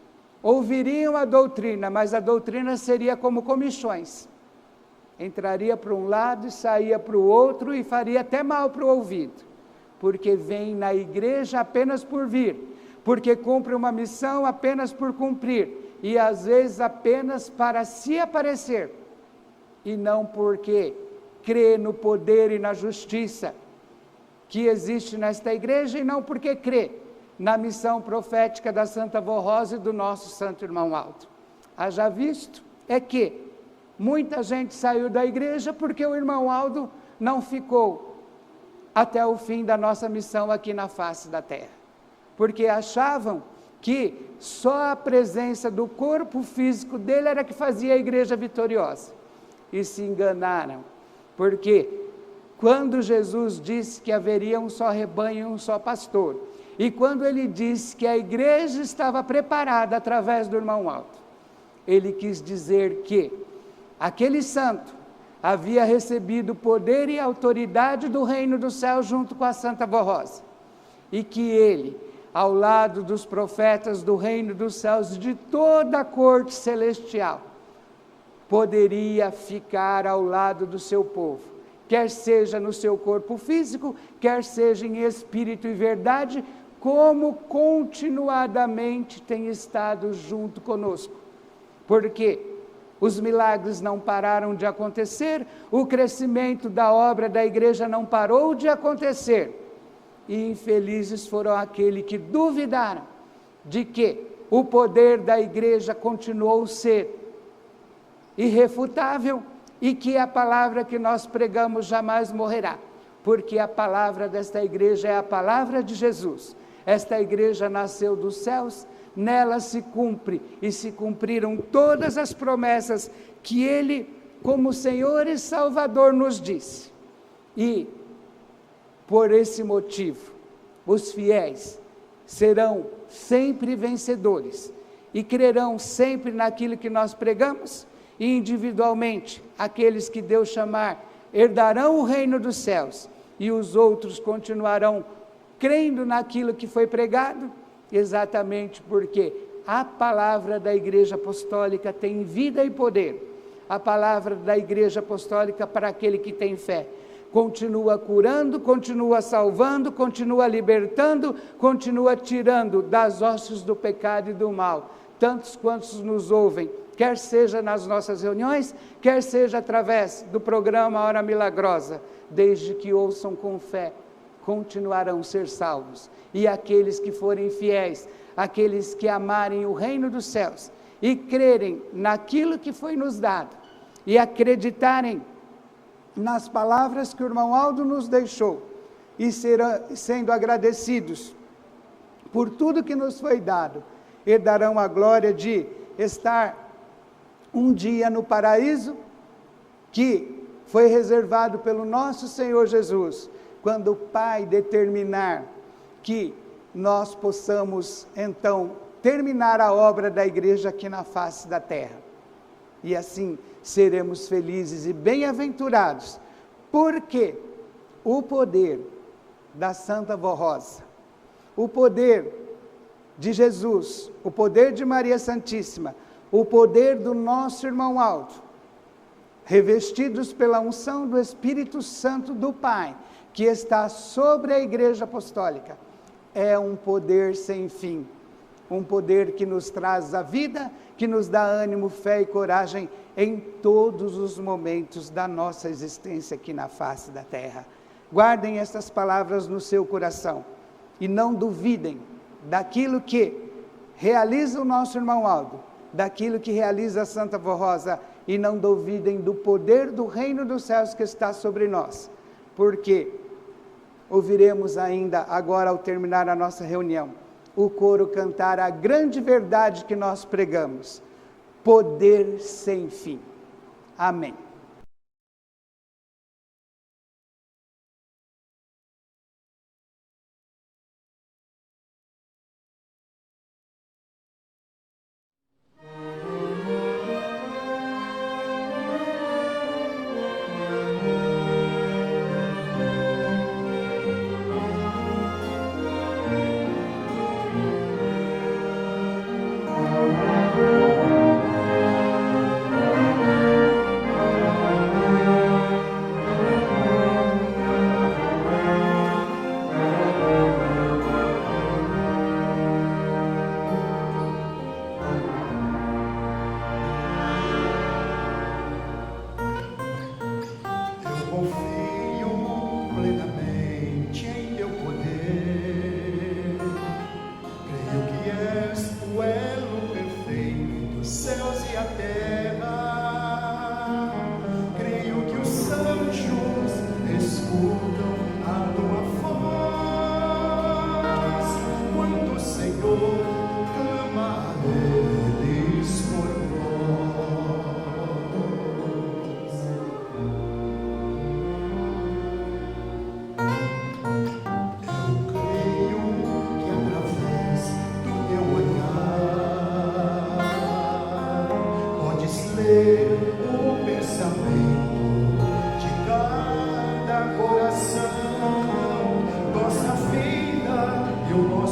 Speaker 2: ouviriam a doutrina, mas a doutrina seria como comichões, entraria para um lado e saía para o outro e faria até mal para o ouvido, porque vem na igreja apenas por vir, porque cumpre uma missão apenas por cumprir, e às vezes apenas para se aparecer, e não porque crê no poder e na justiça que existe nesta igreja, e não porque crê na missão profética da Santa Vó Rosa e do nosso Santo Irmão Aldo. Haja visto é que muita gente saiu da igreja porque o irmão Aldo não ficou até o fim da nossa missão aqui na face da terra, porque achavam que só a presença do corpo físico dele era que fazia a igreja vitoriosa, e se enganaram, porque quando Jesus disse que haveria um só rebanho e um só pastor, e quando ele disse que a igreja estava preparada através do irmão Aldo, ele quis dizer que aquele santo havia recebido poder e autoridade do reino do céu junto com a Santa Vó Rosa, e que ele, ao lado dos profetas do reino dos céus e de toda a corte celestial, poderia ficar ao lado do seu povo, quer seja no seu corpo físico, quer seja em espírito e verdade, como continuadamente tem estado junto conosco, porque os milagres não pararam de acontecer, o crescimento da obra da igreja não parou de acontecer, e infelizes foram aqueles que duvidaram de que o poder da igreja continuou a ser irrefutável e que a palavra que nós pregamos jamais morrerá, porque a palavra desta igreja é a palavra de Jesus. Esta igreja nasceu dos céus, nela se cumpre e se cumpriram todas as promessas que Ele, como Senhor e Salvador, nos disse. E, por esse motivo, os fiéis serão sempre vencedores e crerão sempre naquilo que nós pregamos, e individualmente, aqueles que Deus chamar, herdarão o reino dos céus, e os outros continuarão crendo naquilo que foi pregado, exatamente porque a palavra da Igreja Apostólica tem vida e poder. A palavra da Igreja Apostólica, para aquele que tem fé, continua curando, continua salvando, continua libertando, continua tirando das hostes do pecado e do mal, tantos quantos nos ouvem, quer seja nas nossas reuniões, quer seja através do programa Hora Milagrosa, desde que ouçam com fé, continuarão a ser salvos. E aqueles que forem fiéis, aqueles que amarem o reino dos céus e crerem naquilo que foi nos dado e acreditarem nas palavras que o irmão Aldo nos deixou e sendo agradecidos por tudo que nos foi dado, herdarão a glória de estar um dia no paraíso que foi reservado pelo nosso Senhor Jesus, quando o Pai determinar que nós possamos, então, terminar a obra da igreja aqui na face da terra. E assim seremos felizes e bem-aventurados, porque o poder da Santa Vó Rosa, o poder de Jesus, o poder de Maria Santíssima, o poder do nosso irmão Aldo, revestidos pela unção do Espírito Santo do Pai, que está sobre a Igreja Apostólica, é um poder sem fim, um poder que nos traz a vida, que nos dá ânimo, fé e coragem em todos os momentos da nossa existência aqui na face da terra. Guardem essas palavras no seu coração e não duvidem daquilo que realiza o nosso irmão Aldo, daquilo que realiza a Santa Vó Rosa, e não duvidem do poder do reino dos céus que está sobre nós, porque ouviremos ainda agora, ao terminar a nossa reunião, o coro cantar a grande verdade que nós pregamos: poder sem fim. Amém.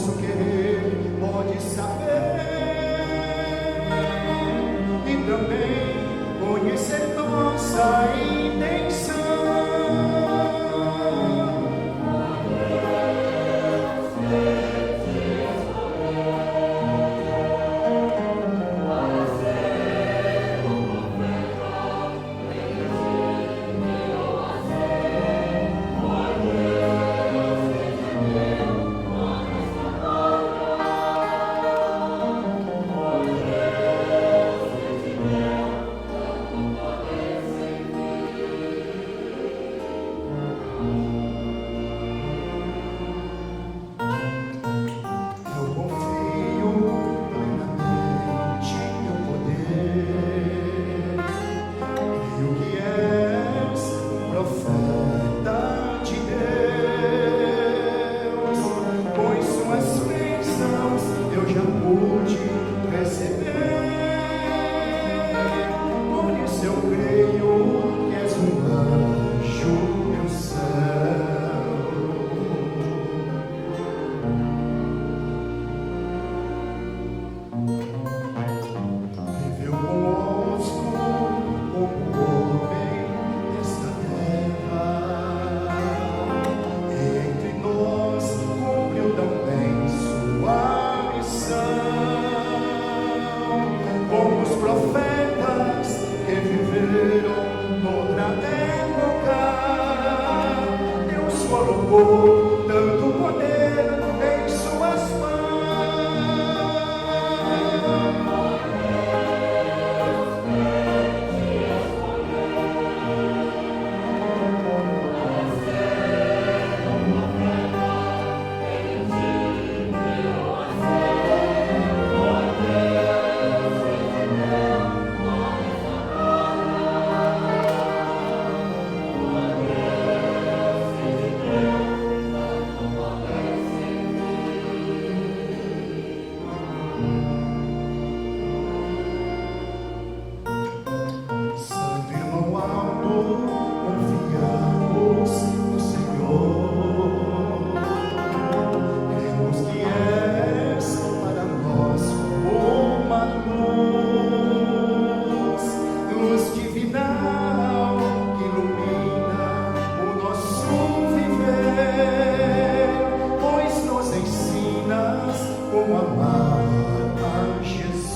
Speaker 4: Posso querer, pode saber, e também conhecer nossa intenção. Tanto poder em suas mãos. Santo irmão alto, confiamos no Senhor. Cremos que és para nós uma luz divinal que ilumina o nosso viver, pois nos ensinas como amar a Jesus.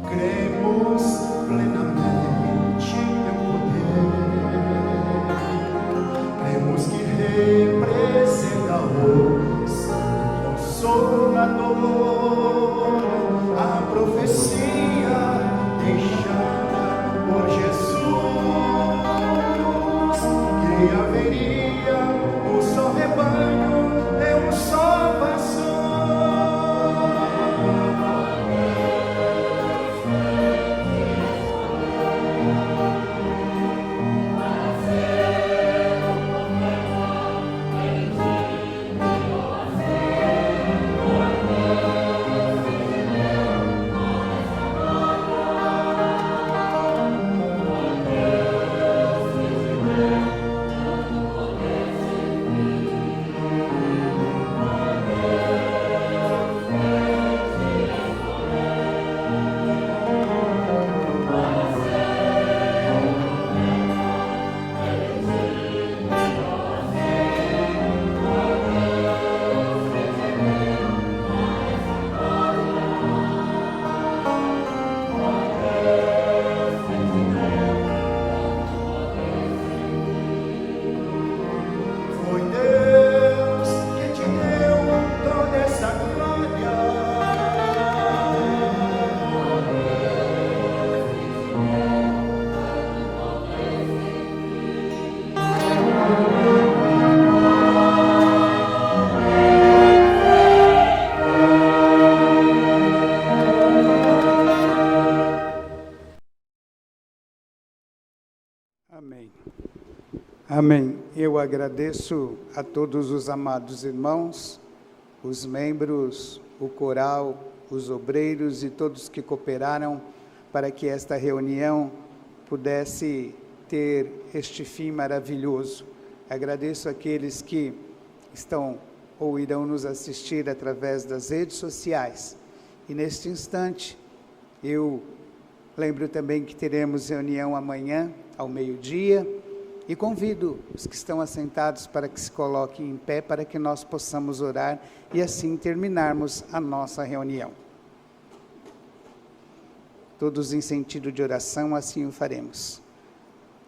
Speaker 4: Cremos plenamente em teu poder, cremos que representa o Santo Consolador, a profecia deixada por Jesus, que haveria um só rebanho e um só pastor. Foi Deus que te deu toda essa glória.
Speaker 2: Amém. Amém. Eu agradeço a todos os amados irmãos, os membros, o coral, os obreiros e todos que cooperaram para que esta reunião pudesse ter este fim maravilhoso. Agradeço àqueles que estão ou irão nos assistir através das redes sociais. E neste instante, eu lembro também que teremos reunião amanhã, ao meio-dia, e convido os que estão assentados para que se coloquem em pé, para que nós possamos orar e assim terminarmos a nossa reunião. Todos em sentido de oração, assim o faremos.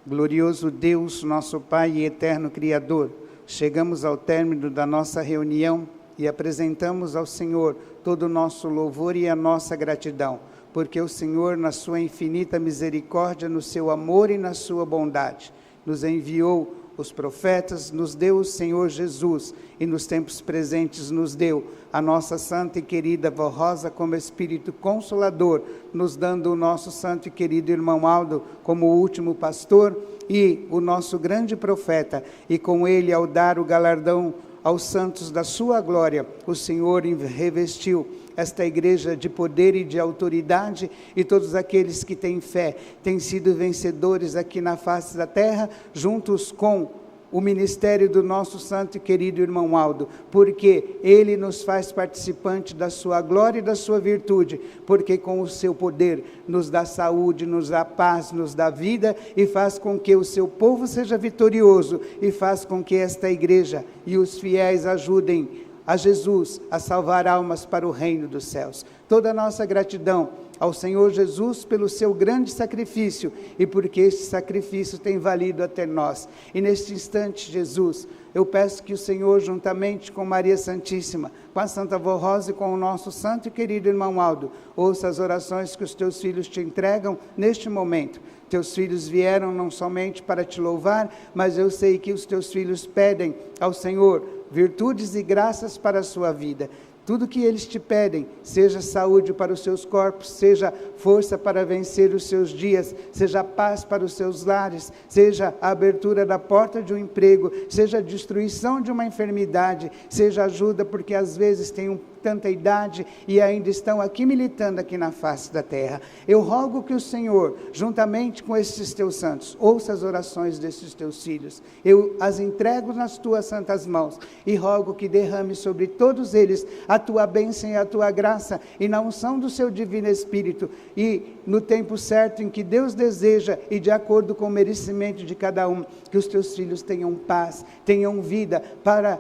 Speaker 2: Glorioso Deus, nosso Pai e eterno Criador, chegamos ao término da nossa reunião e apresentamos ao Senhor todo o nosso louvor e a nossa gratidão, porque o Senhor, na sua infinita misericórdia, no seu amor e na sua bondade, nos enviou os profetas, nos deu o Senhor Jesus e nos tempos presentes nos deu a nossa santa e querida Vó Rosa como Espírito Consolador, nos dando o nosso santo e querido irmão Aldo como último pastor e o nosso grande profeta, e com ele, ao dar o galardão aos santos da sua glória, o Senhor revestiu esta igreja de poder e de autoridade, e todos aqueles que têm fé têm sido vencedores aqui na face da terra, juntos com o ministério do nosso santo e querido irmão Aldo, porque ele nos faz participante da sua glória e da sua virtude, porque com o seu poder nos dá saúde, nos dá paz, nos dá vida, e faz com que o seu povo seja vitorioso, e faz com que esta igreja e os fiéis ajudem a Jesus a salvar almas para o reino dos céus. Toda a nossa gratidão ao Senhor Jesus pelo seu grande sacrifício, e porque este sacrifício tem valido até nós. E neste instante, Jesus, eu peço que o Senhor, juntamente com Maria Santíssima, com a Santa Vó Rosa e com o nosso santo e querido irmão Aldo, ouça as orações que os teus filhos te entregam neste momento. Teus filhos vieram não somente para te louvar, mas eu sei que os teus filhos pedem ao Senhor virtudes e graças para a sua vida. Tudo que eles te pedem, seja saúde para os seus corpos, seja força para vencer os seus dias, seja paz para os seus lares, seja a abertura da porta de um emprego, seja a destruição de uma enfermidade, seja ajuda, porque às vezes têm tanta idade e ainda estão aqui militando aqui na face da terra. Eu rogo que o Senhor, juntamente com esses teus santos, ouça as orações desses teus filhos. Eu as entrego nas tuas santas mãos e rogo que derrame sobre todos eles a tua bênção e a tua graça, e na unção do seu divino Espírito, e no tempo certo em que Deus deseja, e de acordo com o merecimento de cada um, que os teus filhos tenham paz, tenham vida, para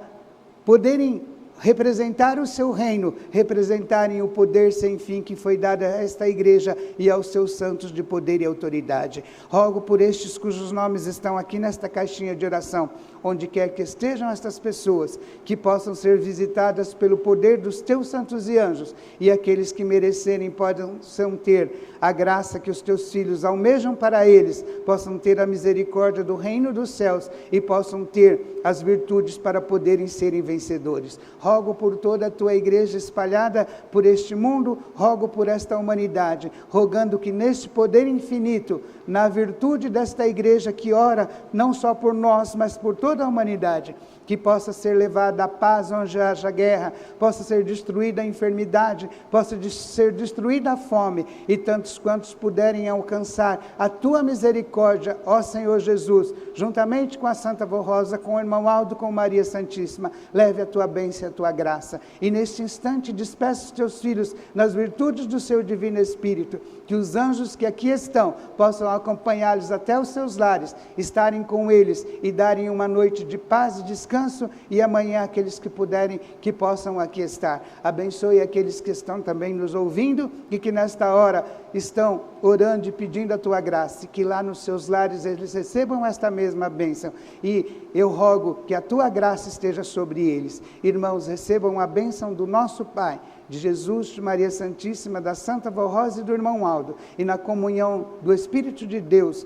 Speaker 2: poderem representar o seu reino, representarem o poder sem fim que foi dado a esta igreja e aos seus santos de poder e autoridade. Rogo por estes cujos nomes estão aqui nesta caixinha de oração, onde quer que estejam estas pessoas, que possam ser visitadas pelo poder dos teus santos e anjos, e aqueles que merecerem possam ter a graça que os teus filhos almejam para eles, possam ter a misericórdia do reino dos céus e possam ter as virtudes para poderem serem vencedores. Rogo por toda a tua igreja espalhada por este mundo, rogo por esta humanidade, rogando que neste poder infinito, na virtude desta igreja que ora, não só por nós, mas por toda a humanidade, que possa ser levada a paz onde haja guerra, possa ser destruída a enfermidade, possa ser destruída a fome, e tantos quantos puderem alcançar a tua misericórdia, ó Senhor Jesus, juntamente com a Santa Vó Rosa, com o irmão Aldo, com Maria Santíssima, leve a tua bênção e a tua graça, e neste instante despeça os teus filhos nas virtudes do seu divino Espírito, que os anjos que aqui estão possam acompanhá-los até os seus lares, estarem com eles e darem uma noite de paz e descanso, e amanhã aqueles que puderem, que possam aqui estar. Abençoe aqueles que estão também nos ouvindo e que nesta hora estão orando e pedindo a tua graça, e que lá nos seus lares eles recebam esta mesma bênção, e eu rogo que a tua graça esteja sobre eles. Irmãos, recebam a bênção do nosso Pai, de Jesus, de Maria Santíssima, da Santa Vó Rosa e do irmão Aldo, e na comunhão do Espírito de Deus,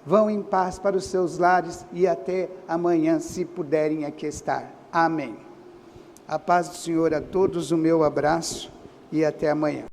Speaker 2: vão em paz para os seus lares, e até amanhã, se puderem aqui estar. Amém. A paz do Senhor a todos, o meu abraço, e até amanhã.